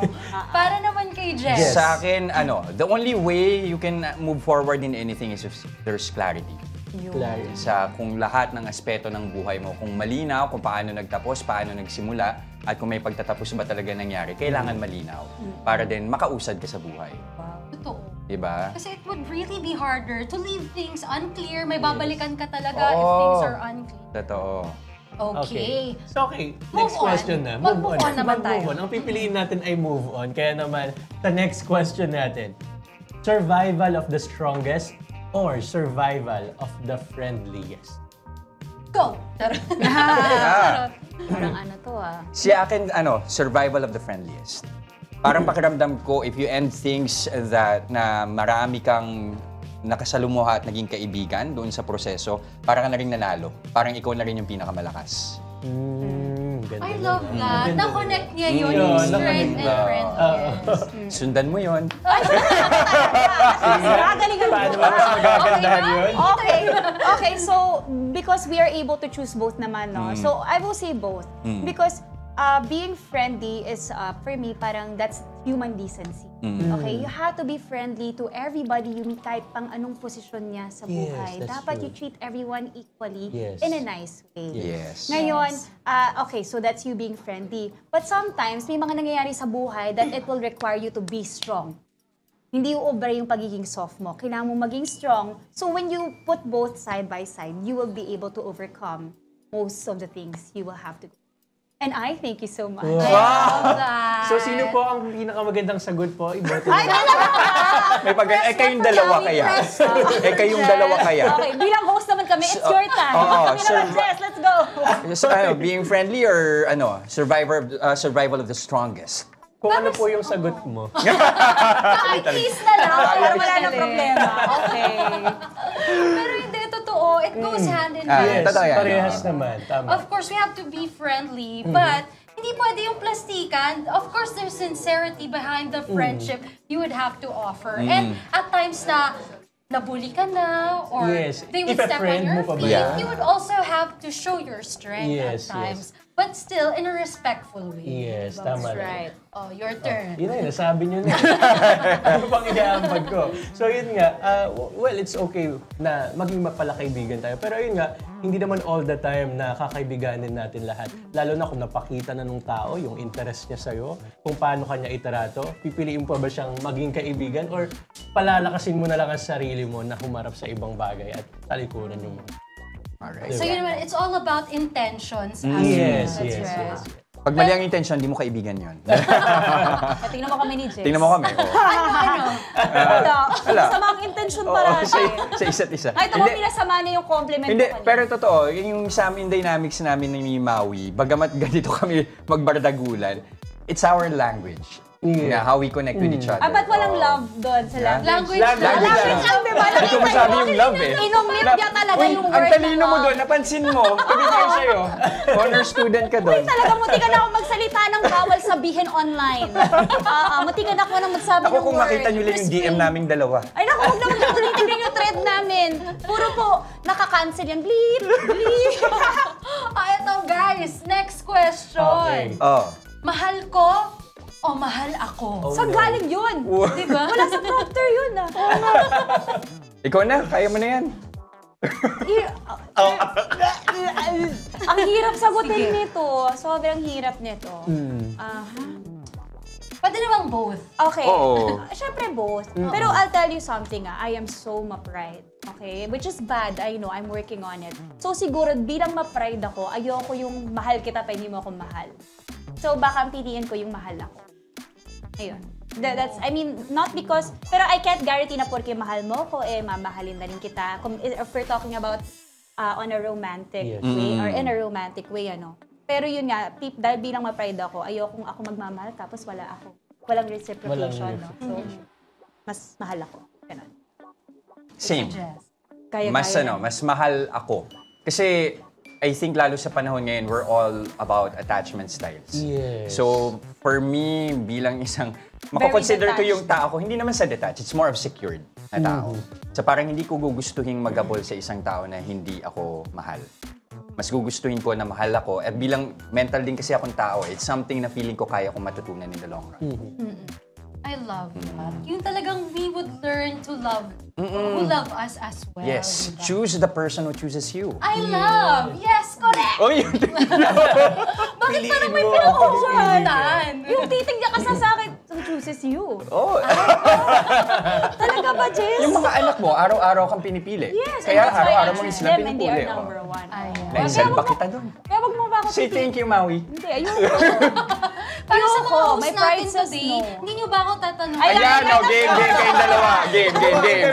Para naman kay Jess. Sa akin, the only way you can move forward in anything is if there's clarity. Clarity. Sa kung lahat ng aspeto ng buhay mo, kung malinaw, kung paano nagtapos, paano nagsimula, at kung may pagtatapos ba talaga nangyari, kailangan malinaw para din makausad ka sa buhay. Totoo. Diba? Kasi it would really be harder to leave things unclear. May babalikan ka talaga if things are unclear. Totoo. Okay. So, okay. Move Next on. question na. Mag-move on naman tayo. Ang pipiliin natin ay move on. Kaya naman, the next question natin. Survival of the strongest or survival of the friendliest? Go! Parang ano to Si akin, survival of the friendliest. Parang pakiramdam ko, if you end things that na marami kang nakasalumuha at naging kaibigan doon sa proseso, parang ka na rin nanalo. Parang ikaw na rin yung pinakamalakas. Ganda I love that. Na-connect niya yun, Yeah, yung strength na-connect and na. friendliness. Sundan mo yon. Gagalingan mo. Paano mas magagandahan yun? Okay, so because we are able to choose both naman, no? So I will say both. Because being friendly is, for me, parang that's human decency. Okay? You have to be friendly to everybody, yung kahit pang anong posisyon niya sa buhay. that's Dapat true. you treat everyone equally Yes. in a nice way. Yes. Ngayon, okay, so that's you being friendly. But sometimes, may mga nangyayari sa buhay that it will require you to be strong. Hindi uobra yung pagiging soft mo. Kailangan mo maging strong. So when you put both side by side, you will be able to overcome most of the things you will have to do. And I thank you so much. I love that. So, sino po ang pinakamagandang sagot po? Iboto Ay, na. talaga! May kayong dalawa kaya. Kayong dalawa kaya. Okay, bilang host naman kami, it's your time. Kami naman, Jess, let's go! So, being friendly or survival of the strongest? Kung ano po yung sagot mo. At least na lang, para wala na problema. Okay. Pero hindi, totoo. It goes hand in Yes, hand. totoo yan. parehas naman. Tama. Of course, we have to be friendly, but hindi pwede yung plastikan. Of course, there's sincerity behind the friendship you would have to offer. And at times na nabully ka na, or Yes. they would If a step on friend your mo pa ba feet, yan? you would also have to show your strength Yes, at times. But still, in a respectful way. Yes, That's tama. right. Oh, your turn. Yun na, nasabi nyo na. Ano pang iaambag ko? So yun nga, well, it's okay na maging mapalakaibigan tayo. Pero yun nga, hindi naman all the time na kakaibiganin natin lahat. Lalo na kung napakita na nung tao yung interest niya sa'yo, kung paano kanya itarato, pipiliin pa ba siyang maging kaibigan or palalakasin mo na lang ang sarili mo na humarap sa ibang bagay at talikuran yung mga. Alright. So yun naman, it's all about intentions. Yes, That's yes, right. yes. Pag mali ang intention, di mo kaibigan yun. Tingnan mo kami ni Jess. Tingnan mo kami. Wala. Sama ang intention parati. Sa isa't isa. Kahit ako pinasama niya yung compliment Hindi, ko kanina. pero totoo, yung sa amin dynamics namin ni Maui, bagamat ganito kami magbardagulan, it's our language. Na how we connect with each other. Ba't walang love doon sa language? Language. Language lang, diba? Hindi ko masabi yung love eh. Inomit niya talaga yung word Ang talino mo love. doon, napansin mo, ibigay sa'yo. Honor student ka doon. Talaga, muti ka na ako magsalita ng bawal sabihin online. Muti ka na ako nang magsabi Ako ng kung word. makita nyo lang yung DM naming dalawa. Ay naku, huwag naman tuloy-tuloy yung thread namin. Puro po, nakaka-cancel yan. Bleep, bleep. Ito guys, next question. Okay. Oh. Mahal ko o mahal ako? Saan galing yun? Diba? Wala sa prompter yun Ikaw na, kaya mo na yan. Ang hirap sagutin nito. Sobrang hirap nito. Pwede namang both. Okay. Oo. Siyempre both. Pero I'll tell you something, I am so ma-pride. Okay? Which is bad. I know, I'm working on it. So siguro, bilang ma-pride ako, ayoko yung mahal kita pa hindi mo ako mahal. So baka ang piliin ko yung mahal ako. Ayun. That's, I mean, not because, pero I can't guarantee na porque mahal mo ko, mamahalin na rin kita. If we're talking about on a romantic way, or in a romantic way, ano. Pero yun nga, dahil bilang ma-pride ako, ayokong ako magmamahal, tapos walang reciprocation, no? So, mas mahal ako. Ganun. Same. Kaya Mas mahal ako. Kasi, I think lalo sa panahon ngayon, we're all about attachment styles. Yes. So, for me, bilang isang, makakonsider ko yung tao ko, hindi naman sa detached, it's more of secured na tao. So parang hindi ko gugustuhin magabol sa isang tao na hindi ako mahal. Mas gugustuhin ko na mahal ako. At bilang mental din kasi akong tao, it's something na feeling ko kaya kong matutunan in the long run. I love that. Yung talagang we would learn to love who love us as well. Yes, diba? choose the person who chooses you. I love! Yes, correct! Oh, yun. Bakit parang may pinag-uusapan? Yung titignan ka sa akin, who chooses you? Oh. Talaga ba, Jess? Yung mga anak mo, araw-araw kang pinipili. Yes, Kaya and that's why araw-araw I mo choose sila them and they pinipili. are number one. Naisal ba kita doon? Kaya wag mo ba ako Say thank you, Maui. Hindi, ayoko. Para sa mga Ayoko, host may natin pride says today, no. hindi nyo ba ako tatanungin? Ayan, game kayong dalawa. Game.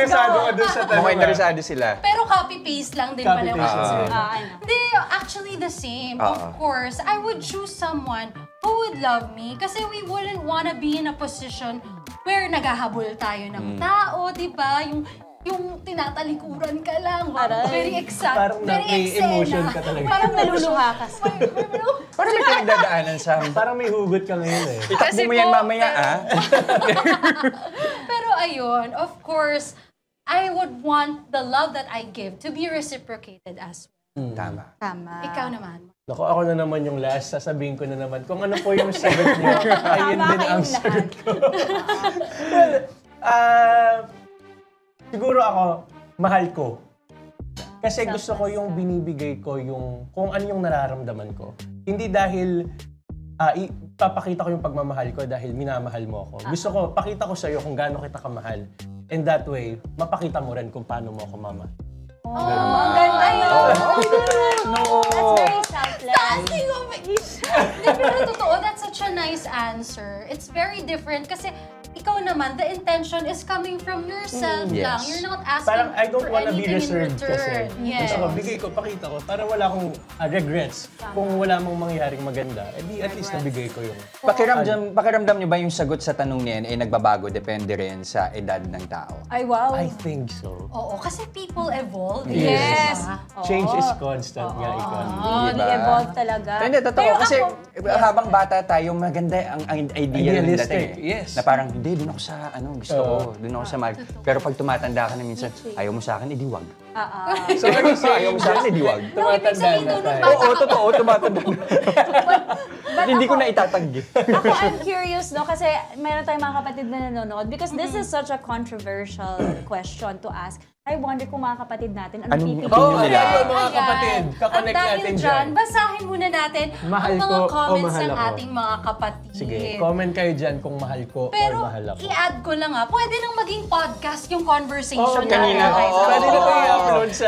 Interesado ka dun sa Mukhang interesado sila. Pero copy-paste lang din pala yung Copy-paste. answer. Ano? Hindi, actually the same. Of course, I would choose someone who would love me kasi we wouldn't wanna be in a position where naghahabol tayo ng tao, di ba? Yung tinatalikuran ka lang. Very exact. Parang very may emotion eksena. ka talaga. Parang naluluha ka. Parang may pinagdadaanan sa... Parang may hugot ka ngayon eh. Itakbo mo yan mamaya, Pero ayun, of course, I would want the love that I give to be reciprocated as well. Tama. Tama. Ikaw naman. Naku, ako na naman yung last. Sasabihin ko na naman kung ano po yung sagot niyo. Ayun din ang sagot ko. Siguro ako, mahal ko. Kasi gusto ko yung binibigay ko, yung kung ano yung nararamdaman ko. Hindi dahil papakita ko yung pagmamahal ko dahil minamahal mo ako. Gusto ko, pakita ko sa'yo kung gaano kita kamahal. And that way, mapakita mo rin kung paano mo ako mamahal. Ang ganda yun. No. That's very selfless. Sassy, oh my gosh. Pero totoo, that's such a nice answer. It's very different kasi ikaw naman, the intention is coming from yourself Yes. lang. You're not asking Parang I don't for wanna be anything in reserved return. kasi. Yes. Gusto ko, bigay ko, pakita ko, para wala akong regrets. Kung wala mong mangyaring maganda, edi at least nabigay ko yung... Pakiramdam niyo ba yung sagot sa tanong niyan ay nagbabago depende rin sa edad ng tao? Ay, wow. I think so. Oo, kasi people evolve. Yes. Change is constant nga, ikaw. Di-evolve talaga. Pero hindi, totoo. Pero Kasi ako, habang bata tayo, maganda ang ideal ng Idealistic, dating. yes. Na parang, hindi, doon ako sa, gusto ko. Doon ako sa mahal. Pero pag tumatanda ka na minsan, ayaw mo sa akin, edi wag. So, ayaw mo sa akin, edi wag. Tumatanda na tayo. Oo, totoo, tumatanda. Hindi ko na itatanggi. Ako, I'm curious, no? Kasi meron tayong mga kapatid na nanonood. Because this is such a controversial question to ask. I wonder kung mga kapatid natin, ano Anong pipiliin opinion Oh, nila? ayan, mga kapatid. At Kakonect dahil natin dyan, dyan. basahin muna natin Mahal ang ko mga o comments mahal ng ako? ating mga kapatid. Sige, comment kayo dyan kung mahal ko Pero or mahal ako. i-add ko lang pwede nang maging podcast yung conversation Oo, kanina. natin. Oo. Pwede na ko i-upload sa...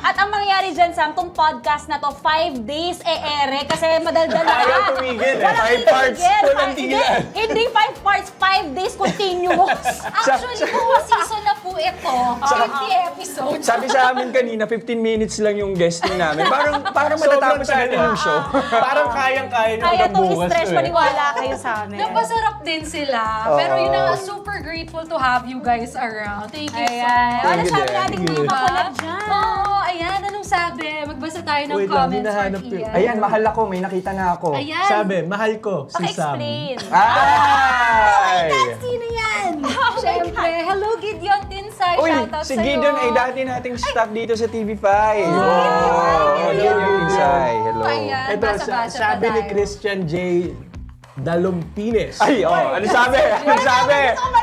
At ang mangyayari dyan, Sam, tong podcast na to, 5 days ere kasi madaldal na. Ayaw tumigil eh. Walang 5 parts. tigil. Walang tigilan. Hindi 5 parts, 5 days continuous. Actually, buong season na po ito. 50 episodes. Sabi sa amin kanina, 15 minutes lang yung guesting namin. Parang matatapos Sobrang natin yung show. Parang kayang-kaya nyo Kaya hanggang itong bukas. stress, eh. maniwala kayo sa amin. Napasarap din sila. Pero yun na nga, super grateful to have you guys around. Thank you so Ayan. much. Ano sabi natin mga kakulat dyan? Oo, ayan. Anong sabi? Magbasa tayo ng Wait lang, comments for hinahanap ko. Ian. Ayan, mahal ako. May nakita na ako. Ayan. Sabi, mahal ko si Sam. Paki-explain. Ay! Sino yan? Siyempre. Hello, Gideon Tinsay. Uy, Shoutout si sa'yo. Gideon ay dati nating staff dito sa TV5. Gideon Tinsay. Hello. Ayan, Ito, basa-basa pa sabi ni tayo. Christian J. Dalumpines. Ay, ano sabi? Ano sabi?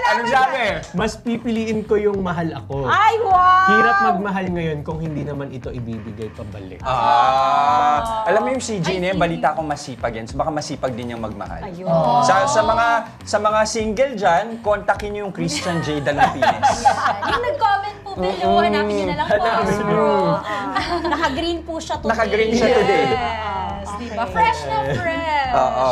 Ano sabi? Mas pipiliin ko yung mahal ako. Ay, wow! Hirap magmahal ngayon kung hindi naman ito ibibigay pabalik. Alam mo yung CJ na yan, balita akong masipag yan. So baka masipag din yung magmahal. Ayun. Sa mga single dyan, kontakin niyo yung Christian J. Dalumpines. Yung nag-comment po po below. Hanapin niyo na lang po ang straw. Naka-green po siya today. Naka-green siya today. Yes, diba? Fresh na fresh. Oo.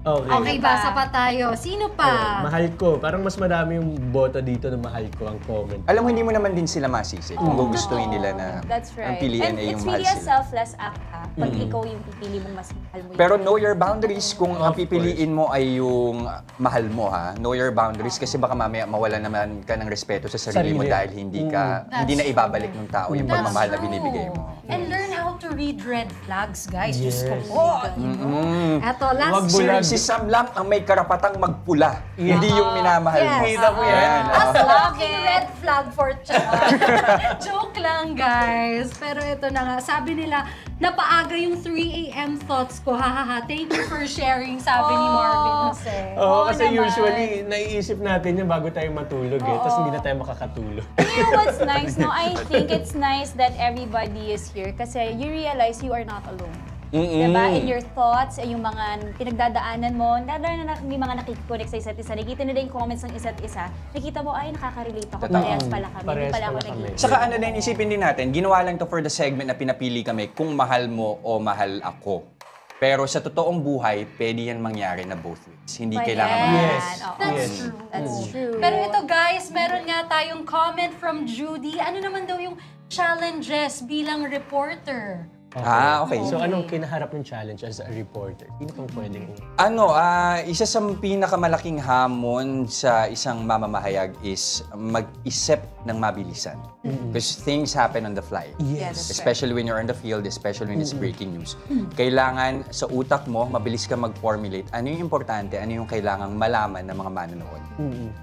Okay, basa pa tayo. Sino pa? Mahal ko. Parang mas marami yung boto dito na mahal ko ang comment. Alam mo, hindi mo naman din sila masisi kung gugustuhin nila na That's right. ang piliin And ay yung it's mahal really a sila. selfless act, ha? Pag ikaw yung pipili mong mas mahal mo. Pero know your boundaries kung ang pipiliin mo ay yung mahal mo, ha? Know your boundaries kasi baka mamaya mawala naman ka ng respeto sa sarili mo dahil hindi na ibabalik ng tao yung pagmamahal na binibigay mo. And learn how to read red flags, guys. Yes. Diyos ko po. Eto, last Si Sam lang ang may karapatang magpula, hindi yung minamahal mo. Yes. Kita ko yan. As walking red flag for Joke lang, guys. Pero ito na nga, sabi nila, napaaga yung 3 a.m. thoughts ko. Hahaha, thank you for sharing, sabi ni Marvin Jose. Oo, kasi naman. usually, naiisip natin yun bago tayo matulog eh. Tapos hindi na tayo makakatulog. You know what's nice, no? I think it's nice that everybody is here kasi you realize you are not alone. Diba? In your thoughts, yung mga pinagdadaanan mo, may mga nakikiconnect sa isa't isa, nakikita nila yung comments ng isa't isa, nakikita mo, ay, nakaka-relate ako, parehas pala kami, hindi pala ako naging. Saka ano din, isipin din natin, ginawa lang to for the segment na pinapili kami kung mahal mo o mahal ako. Pero sa totoong buhay, pwede yan mangyari na both ways. Hindi kailangan Yes. That's true. That's true. Pero ito, guys, meron nga tayong comment from Judy. Ano naman daw yung challenges bilang reporter? Okay. So anong kinaharap ng challenge as a reporter? Hindi kang pwedeng... Isa sa pinakamalaking hamon sa isang mamamahayag is mag-isip ng mabilisan. Because things happen on the fly. Yes. Especially when you're on the field, especially when it's breaking news. Kailangan sa utak mo, mabilis ka mag-formulate ano yung importante, ano yung kailangang malaman ng mga manonood.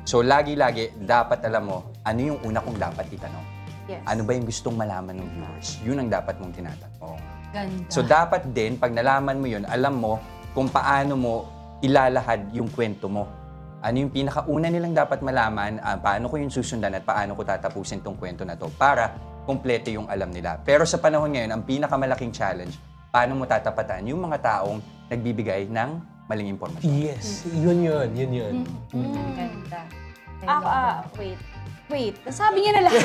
So lagi-lagi, dapat alam mo, ano yung una kong dapat itanong. Yes. Ano ba yung gustong malaman ng viewers? Yun ang dapat mong tinatanong. Ganda. So dapat din, pag nalaman mo yun, alam mo kung paano mo ilalahad yung kwento mo. Ano yung pinakauna nilang dapat malaman, paano ko yung susundan at paano ko tatapusin tong kwento na to para kumpleto yung alam nila. Pero sa panahon ngayon, ang pinakamalaking challenge, paano mo tatapatan yung mga taong nagbibigay ng maling impormasyon. Yes. Yun. Ganda. Wait, sabi niya na lang.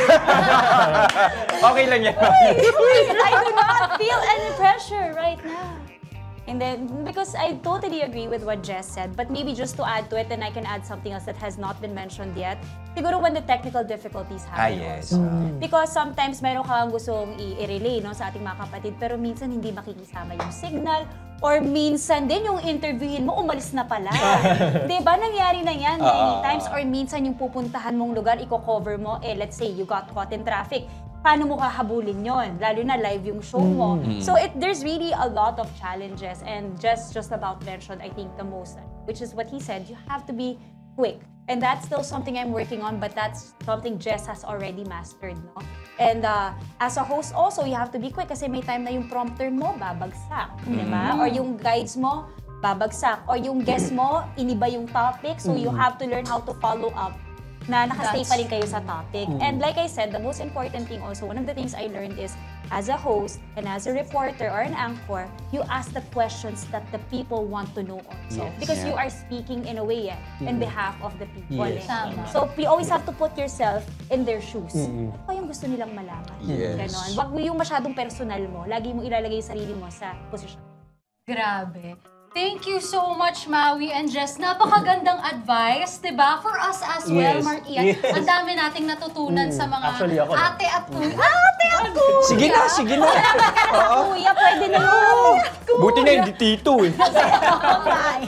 Okay lang yan. Wait, I do not feel any pressure right now. And then, because I totally agree with what Jess said, but maybe just to add to it, and I can add something else that has not been mentioned yet, siguro when the technical difficulties happen yes. also. Because sometimes meron kang gustong i-relay sa ating mga kapatid, pero minsan hindi makikisama yung signal, or minsan din yung interviewin mo, umalis na pala. Diba? Nangyari na yan many times, or minsan yung pupuntahan mong lugar, i-cover mo, let's say you got caught in traffic. Paano mo kahabulin yon? Lalo na live yung show mo. So there's really a lot of challenges, and just about mentioned, I think the most, which is what he said, you have to be quick. And that's still something I'm working on, but that's something Jess has already mastered, no? And as a host also, you have to be quick kasi may time na yung prompter mo babagsak, di ba? Or yung guides mo babagsak, or yung guest mo iniba yung topic, so you have to learn how to follow up na nakastay pa rin kayo sa topic. And like I said, the most important thing also, one of the things I learned is, as a host and as a reporter or an anchor, you ask the questions that the people want to know also. Yes. Because you are speaking in a way in behalf of the people. Yes. So you always have to put yourself in their shoes. Ano pa yung gusto nilang malaman? Yes. Ganon. Wag yung masyadong personal mo. Lagi mo ilalagay yung sarili mo sa posisyon. Grabe. Thank you so much, Maui and Jess. Napakagandang advice, di ba? For us as well, Yes. Mark Ian. Yes. Ang dami nating natutunan sa mga Actually, ako na. ate at kuya. Ate at kuya! Sige na. Kuya, pwede na yun. Buti na hindi tito eh.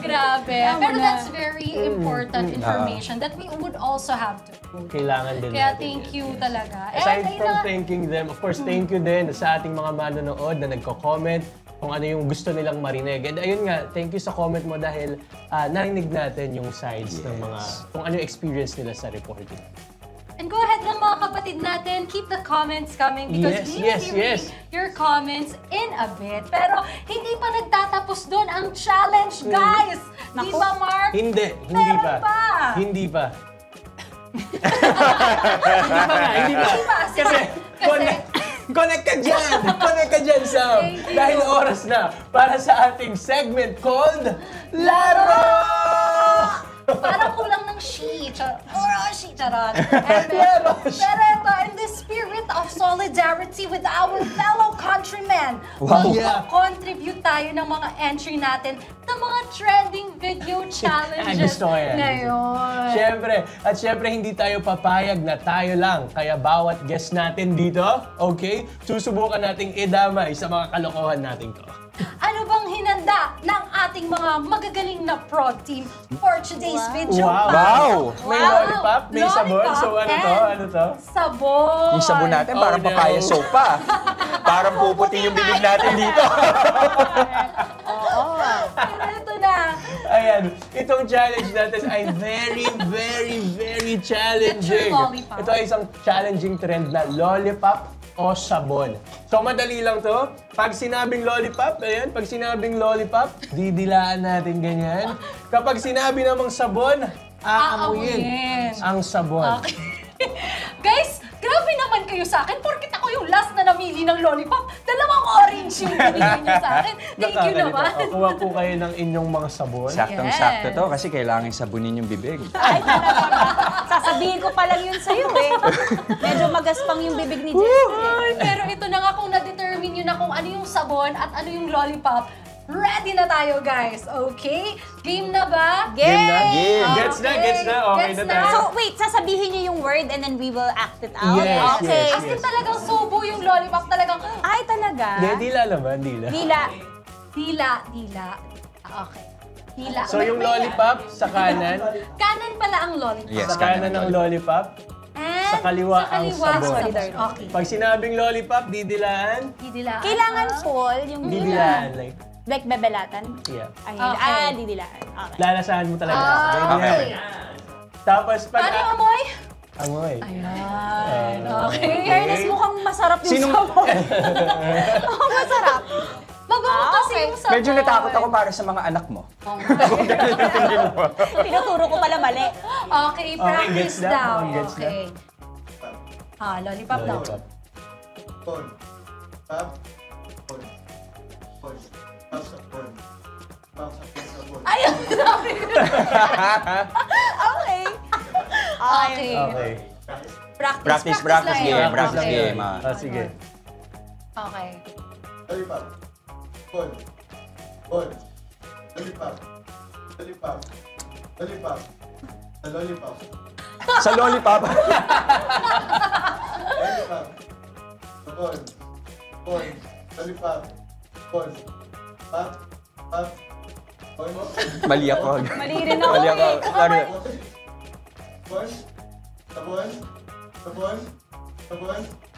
Grabe. Pero that's very important information that we would also have to do. Kailangan din Kaya natin thank yan. you talaga. Aside ayun from na- thanking them, of course, thank you din sa ating mga manonood na nagko-comment kung ano yung gusto nilang marinig. And ayun nga, thank you sa comment mo dahil narinig natin yung sides ng mga, kung ano yung experience nila sa reporting. And go ahead lang mga kapatid natin, keep the comments coming because we will be reading your comments in a bit. Pero hindi pa nagtatapos doon ang challenge, guys! Di ba, Mark? Hindi Meron pa. pa. Hindi pa. Hindi pa. Kasi, connect ka dyan! Connect ka dyan, Sam! Thank you. Dahil oras na para sa ating segment called Laro! Parang kulang ng she. Charot. Pero ito, in the spirit of solidarity with our fellow countrymen, mag-contribute tayo ng mga entry natin ng mga trending video challenges Gusto ko yan. ngayon. Siyempre, hindi tayo papayag na tayo lang. Kaya bawat guest natin dito, okay, susubukan nating idamay sa mga kalokohan natin to. Ano bang hinanda ng ating mga magagaling na pro team for today's video? Wow! May lollipop, may sabon. So ano to? Sabon. Yung sabon natin, parang papaya soap pa. Parang puputi yung bibig natin dito. Pero ito na. Ayan, itong challenge natin ay very challenging. Lollipop. Ito ay isang challenging trend na lollipop o sabon. So madali lang to. Pag sinabing lollipop, ayan, pag sinabing lollipop, didilaan natin ganyan. Kapag sinabi namang sabon, aamuyin ang sabon. Okay. Guys, grabe naman kayo sa akin. Porkit ako yung last na namili ng lollipop, dalawang orange yung binigay niyo sa akin. Thank you naman. Kuha po kayo ng inyong mga sabon. Saktong-sakto to kasi kailangan sabunin yung bibig. Ay, talaga ba? Sasabihin ko pa lang yun sa'yo eh. Medyo magaspang yung bibig ni Jess. Pero ito na nga kung na-determine nyo na kung ano yung sabon at ano yung lollipop, ready na tayo, guys. Okay? Game na ba? Game. Gets na. Okay Gets na tayo. So, wait, sasabihin niyo yung word and then we will act it out? Yes, Okay. yes. Kasi talagang subo yung lollipop. Talagang, Ay, talaga? Dila naman, dila. dila. Okay. Dila. So yung lollipop sa kanan, Kanan pala ang lollipop. Yes, sa kanan ng lollipop, And sa kaliwa ang sabon. Okay. Pag sinabing lollipop, didilaan, Didilaan. Kailangan full yung didilaan. like bebelatan? Yeah. Ay, Okay. didilaan. Okay. Lalasahan mo talaga. Okay. Tapos pag... Paano yung amoy? Amoy. Ayan. Okay. In fairness, mukhang masarap yung sabon. Mukhang masarap. Mabango kasi yung sabon. Medyo natakot ako para sa mga anak mo. Tinuturo ko pala mali. Okay, practice gets na. daw. Gets na. Okay. Lollipop daw. Lollipop. Ayun! Okay. Okay. Okay. Practice lang game. yun. Practice Okay. game. Sige. Okay. Lollipop. Lollipop. Lollipop. Sa lollipop. Lollipop. Lollipop. Mali ako. Mali rin ako. Mali ako. Sorry. Sabon.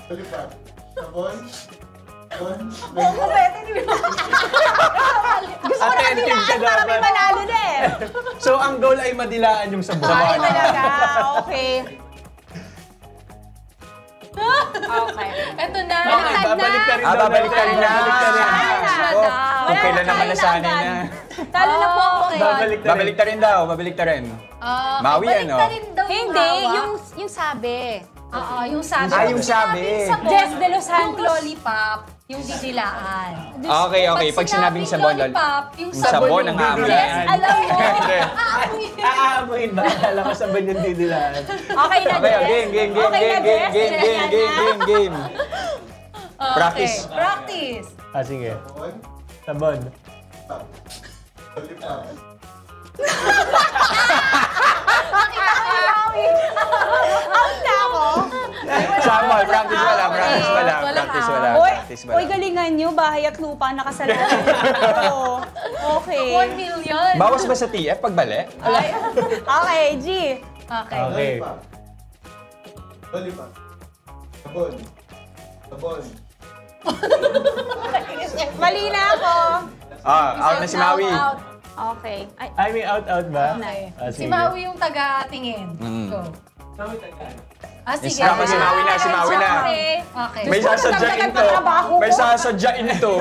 Lollipop. Sabon. Gusto ko na Attentive ka dilaan para may dapat. manalo na eh. So ang goal ay madilaan yung sabon. Ay, talaga. Okay. Okay. Ito na. Okay, babalik ka rin daw. Babalik ka rin na. Sana. Kung kailan naman nasanay na. Talo na po ako. Okay. Babalik ta rin daw. Babalik ta rin. Mawi balik ano? na rin daw yung Hindi, hawak. yung sabi. Oo, yung sabi. Ah, yung sabi. Sabon, Jess de Los yung Santos. lollipop, yung didilaan. Okay. Pag sinabing sabon, lollipop, yung yung sabon ang yung amoy. Yes, alam mo. Aamoyin ba? Akala ko sabon yung didilaan. Okay na, Okay, Jess. game. Practice. Okay, practice. Sige. Sabon. Out na ako. Sample, practice wala. Oy, galingan nyo. Bahay at lupa nakasalalay. Okay. 1 million. Bawas ba sa TF pag bali? Okay, G. Okay. Okay. Lollipop. Sabon. Mali na ako. Out na si Maui. Out. Okay. Ay, Ay, may out ba? Okay. Si Sige. Maui yung taga-tingin. Go. Sige. Dapat si Maui na. Okay. May sasadyain to. May sasadyain to.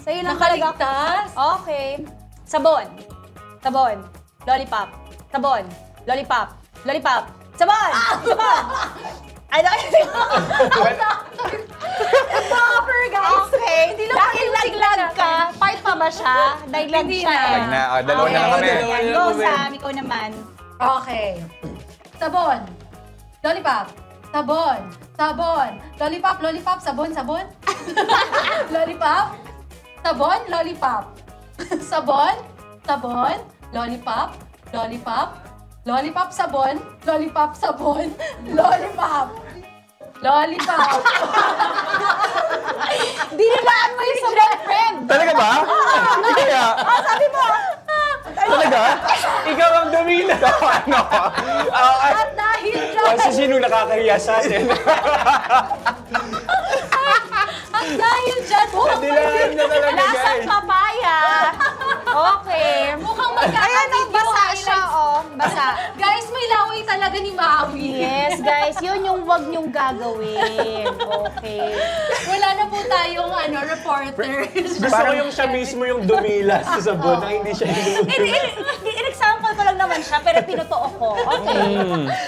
sa'yo lang talaga. Nakaligtas. Okay. Sabon. Lollipop. Lollipop. Sabon! Ay, Proper, guys. Okay. Hindi lang laglag ka. Part pa ba siya? siya? Naglag Hindi siya. na. Lag na. Dalawa na kami. Ayan, go, Sam. Ikaw naman. Okay. Sabon. Lollipop. Sabon. Sabon. Lollipop, lollipop, sabon, sabon. Lollipop. Sabon, lollipop. Sabon. Sabon. Lollipop. Lollipop. Lollipop, sabon. Lollipop, sabon. Lollipop. Lollipop. Dinilaan mo yung sobrang friend. Talaga ba? Kaya? Sabi mo. Talaga? Ikaw ang dumila. Ano? At dahil dyan, Kasi sino nakakahiya sa atin? at dahil dyan, mukhang Dilaan na talaga, Lasang guys. papaya. Okay. Mukhang Ayan, magkakatid basa siya, oh. Basa. Guys, may laway talaga ni Maui. Yes, guys. Yun yung wag niyong gagawin. Okay. Wala na po tayong reporter. Gusto ko yung siya mismo yung dumila sa sabon na hindi siya In example ko lang naman siya, pero pinutoo ko. Okay.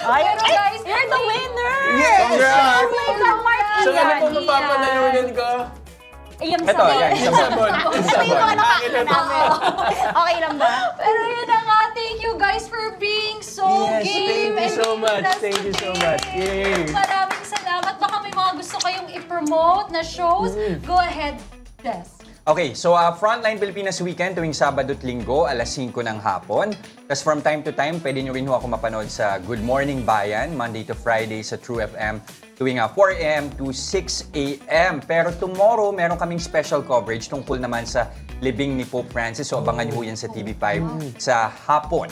Pero guys, You're the winner! Yes! Oh my God, Martin! So ano pong mapapanalunan ko? Yung Ito, yan, yung sabon. Ito yung mga nakakita namin. Okay lang ba? Pero yun na nga, thank you guys for being so Yes, game. thank you so much. Thank you so much. Yay! Maraming salamat. Baka may mga gusto kayong i-promote na shows. Go ahead, Jess. Okay, so Frontline Pilipinas Weekend tuwing Sabado at Linggo, alas 5 ng hapon. Tapos from time to time, pwede nyo rin ako mapanood sa Good Morning Bayan, Monday to Friday sa True FM, tuwing 4 a.m. to 6 a.m. Pero tomorrow, meron kaming special coverage tungkol naman sa libing ni Pope Francis. So abangan nyo yan sa TV5 sa hapon.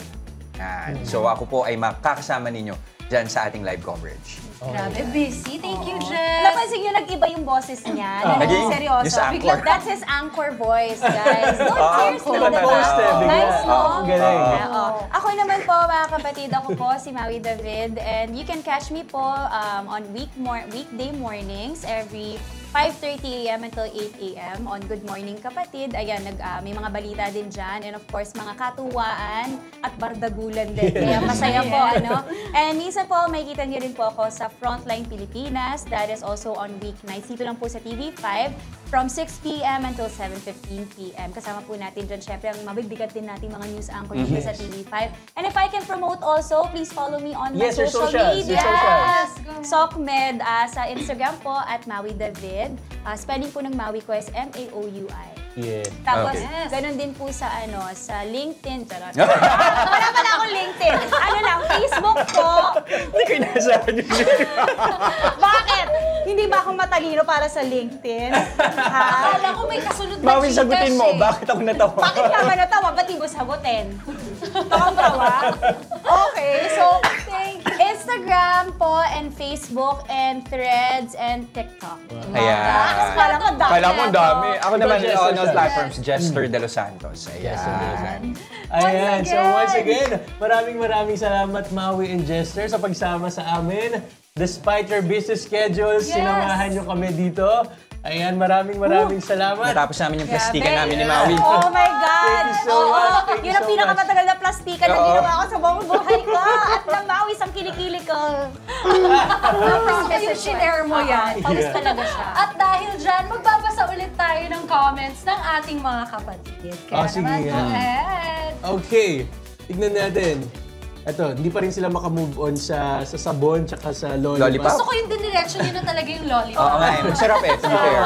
So ako po ay makakasama ninyo dyan sa ating live coverage. Grabe, busy. Thank you, Jess. Napansin nyo, nag-iba yung boses niya. Naging seryoso. Yung sa anchor. Bigla, that's his anchor voice, guys. No, seriously, diba? Nice, no? Galing. Ako naman po, mga kapatid, ako po si Maui David. And you can catch me po on weekday mornings every 5:30 a.m. until 8 a.m. on Good Morning Kapatid. Ayan, may mga balita din dyan. And of course, mga katuwaan at bardagulan din. Kaya masaya po, ano? And minsan po, makikita niyo rin po ako sa Frontline Pilipinas. That is also on weeknights. Dito lang po sa TV5 from 6 p.m. until 7:15 p.m. Kasama po natin dyan, syempre, ang mabibigat din natin mga news anchor dito sa TV5. And if I can promote also, please follow me on my social media. SocMed sa Instagram po at Maui David. Spelling po ng Maui ko is M-A-O-U-I. Yeah. Tapos, ganun din po sa sa LinkedIn. Charot. Wala pala akong LinkedIn. Ano lang, Facebook po. Hindi ko inasahan yung Bakit? Hindi ba ako matalino para sa LinkedIn? Ha? Akala ko may kasunod na Maui, sagutin mo. Bakit ako natawa? Bakit ka ba natawa? Ba't di mo sagutin? Takang tawa? Okay, so, Instagram po and Facebook and Threads and TikTok. Ayan. Kala mo dami. Ako naman, Jester, on all Jester. platforms, Jester De Los Santos. Ayan. Ayan, so once again, maraming salamat Maui and Jester sa pagsama sa amin. Despite your busy schedules, sinamahan nyo kami dito. Ayan, maraming salamat. Natapos namin yung plastikan namin ni Maui. Oh my God! Thank you so much. Thank you Yun ang so pinakamatagal na plastikan na ginawa ko sa buong buhay ko. At namawis ang kilikili ko. Promise yung shinare mo yan. Pawis talaga siya. At dahil dyan, magbabasa ulit tayo ng comments ng ating mga kapatid. Kaya sige naman, nga. go ahead. Okay, tignan natin. Ito, hindi pa rin sila makamove on sa sabon tsaka sa lollipop. Gusto ko yung diniretso nyo na talaga yung lollipop. Oo nga, masarap eh. To be fair.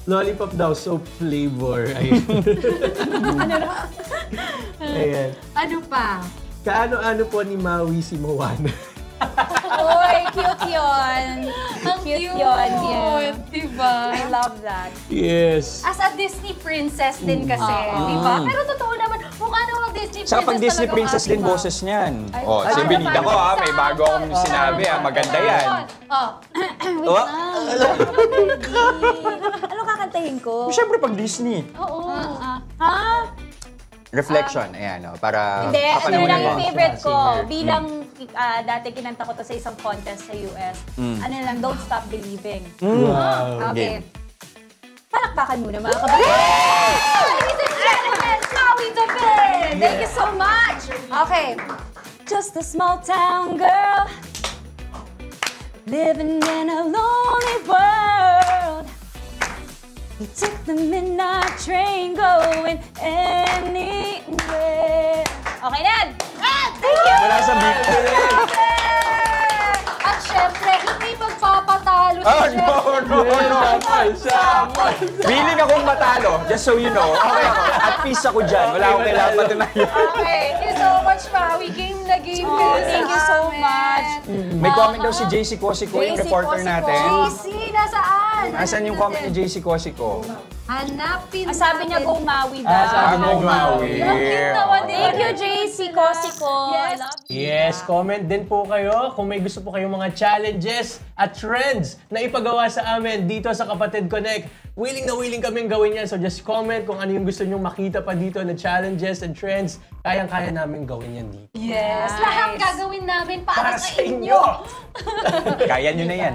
Lollipop daw, soap flavor. Ayan. Ayan. Ano pa? Kaano-ano po ni Maui si Moana? Uy, cute yun. Ang Cute cute. yun. Yeah. Diba? I love that. Yes. As a Disney princess din kasi, diba? Pero totoo naman, mukha namang Disney princess Saka pag Disney talaga princess din diba? boses niyan. Ay, Oh, si paano, Benita ko paano? may bago akong sinabi maganda yan. Oh. Oh, Ano kakantahin ko? Siyempre pag Disney. Oo. Ha? Reflection, ayan para Hindi, ito kapanahonan lang mo. yung favorite ko. Bilang dati kinanta ko to sa isang contest sa US. Ano lang, Don't Stop Believing. Wow. Okay. Palakpakan muna mga kapatid. Ladies and gentlemen, Maui David! Thank you so much! Okay. Just a small town girl living in a lonely world. We took the midnight train going anywhere. Okay, Ned! Thank you! Wala sa beat. At syempre, hindi magpapatalo si Jeff. Willing akong matalo, just so you know. Okay ako. At peace ako dyan. Wala akong kailangan patunayan. Okay, thank you so much, Maui. Game na game. Thank you so much. May comment daw si JC Cosico, yung reporter natin. JC, nasaan? Asan yung comment ni JC Cosico? Hanapin Sabi niya, go Maui daw. Sabi mo, Maui. Thank you, JC Cosico. I love you. Yes, comment din po kayo kung may gusto po kayong mga challenges at trends na ipagawa sa amin dito sa Kapatid Connect. Willing na willing kaming gawin yan. So just comment kung ano yung gusto nyong makita pa dito na challenges and trends. Kayang-kaya namin gawin yan dito. Yes, lahat gagawin namin para sa inyo. Kaya nyo na yan.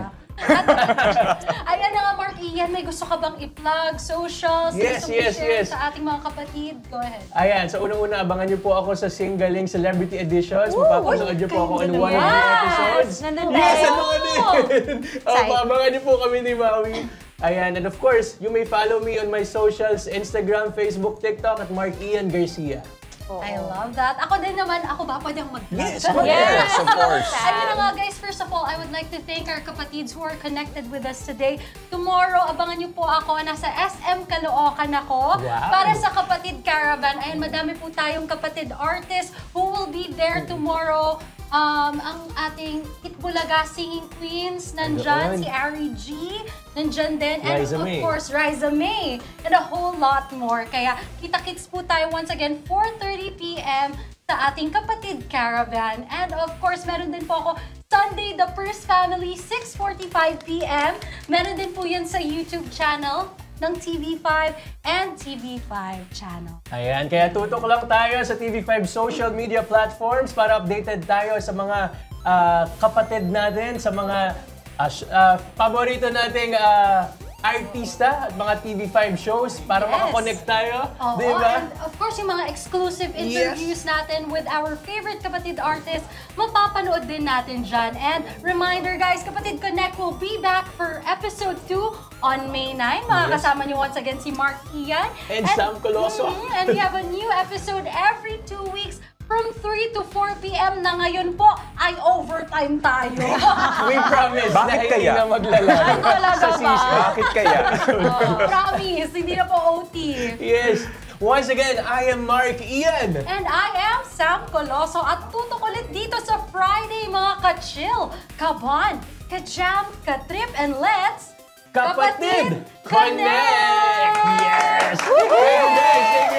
Ayan na nga, Mark Ian, may gusto ka bang i-plug, socials, Yes, gusto yes, i-share yes. sa ating mga kapatid? Go ahead. Ayan, so unang-una, abangan niyo po ako sa Singaling Celebrity Editions. Mapapanood niyo po ako in one of the episodes. Nandun Yes, tayo. ano din. Abangan niyo po kami ni Maui. Ayan, and of course, you may follow me on my socials, Instagram, Facebook, TikTok, at Mark Ian Garcia. I love that. Ako din naman, ako ba pwede akong mag-vlog? Yes, of course. Ayun na nga guys, first of all, I would like to thank our kapatids who are connected with us today. Tomorrow, abangan niyo po ako, nasa SM Caloocan ako. Wow. Para sa Kapatid Caravan. Ayun, madami po tayong kapatid artists who will be there tomorrow. Ang ating Itbulaga Singing Queens, nandyan, Andoon. si Ari G, nandyan din, and Riza of May. course, Riza May, and a whole lot more. Kaya kita-kits po tayo once again, 4:30 p.m. sa ating Kapatid Caravan. And of course, meron din po ako Sunday, The First Family, 6:45 p.m. Meron din po yan sa YouTube channel ng TV5 and TV5 channel. Ayan, kaya tutok lang tayo sa TV5 social media platforms para updated tayo sa mga kapatid natin, sa mga paborito nating artista at mga TV5 shows para makakonect tayo. Oo, Di ba? and of course, yung mga exclusive interviews natin with our favorite kapatid artists, mapapanood din natin dyan. And reminder guys, Kapatid Connect will be back for episode 2 on May 9. Makakasama niyo once again si Mark Ian. And Sam Coloso. And we have a new episode every 2 weeks from 3 to 4 p.m. na ngayon po ay overtime tayo. We promise Bakit na hindi kaya? na maglalag Talaga sa ba? season. Bakit kaya? Promise, hindi na po OT. Yes. Once again, I am Mark Ian. And I am Sam Coloso at tutok ulit dito sa Friday mga ka-chill, kaban, ka-jam, ka-trip, and let's Kapatid Connect! Yes! Hey guys, thank you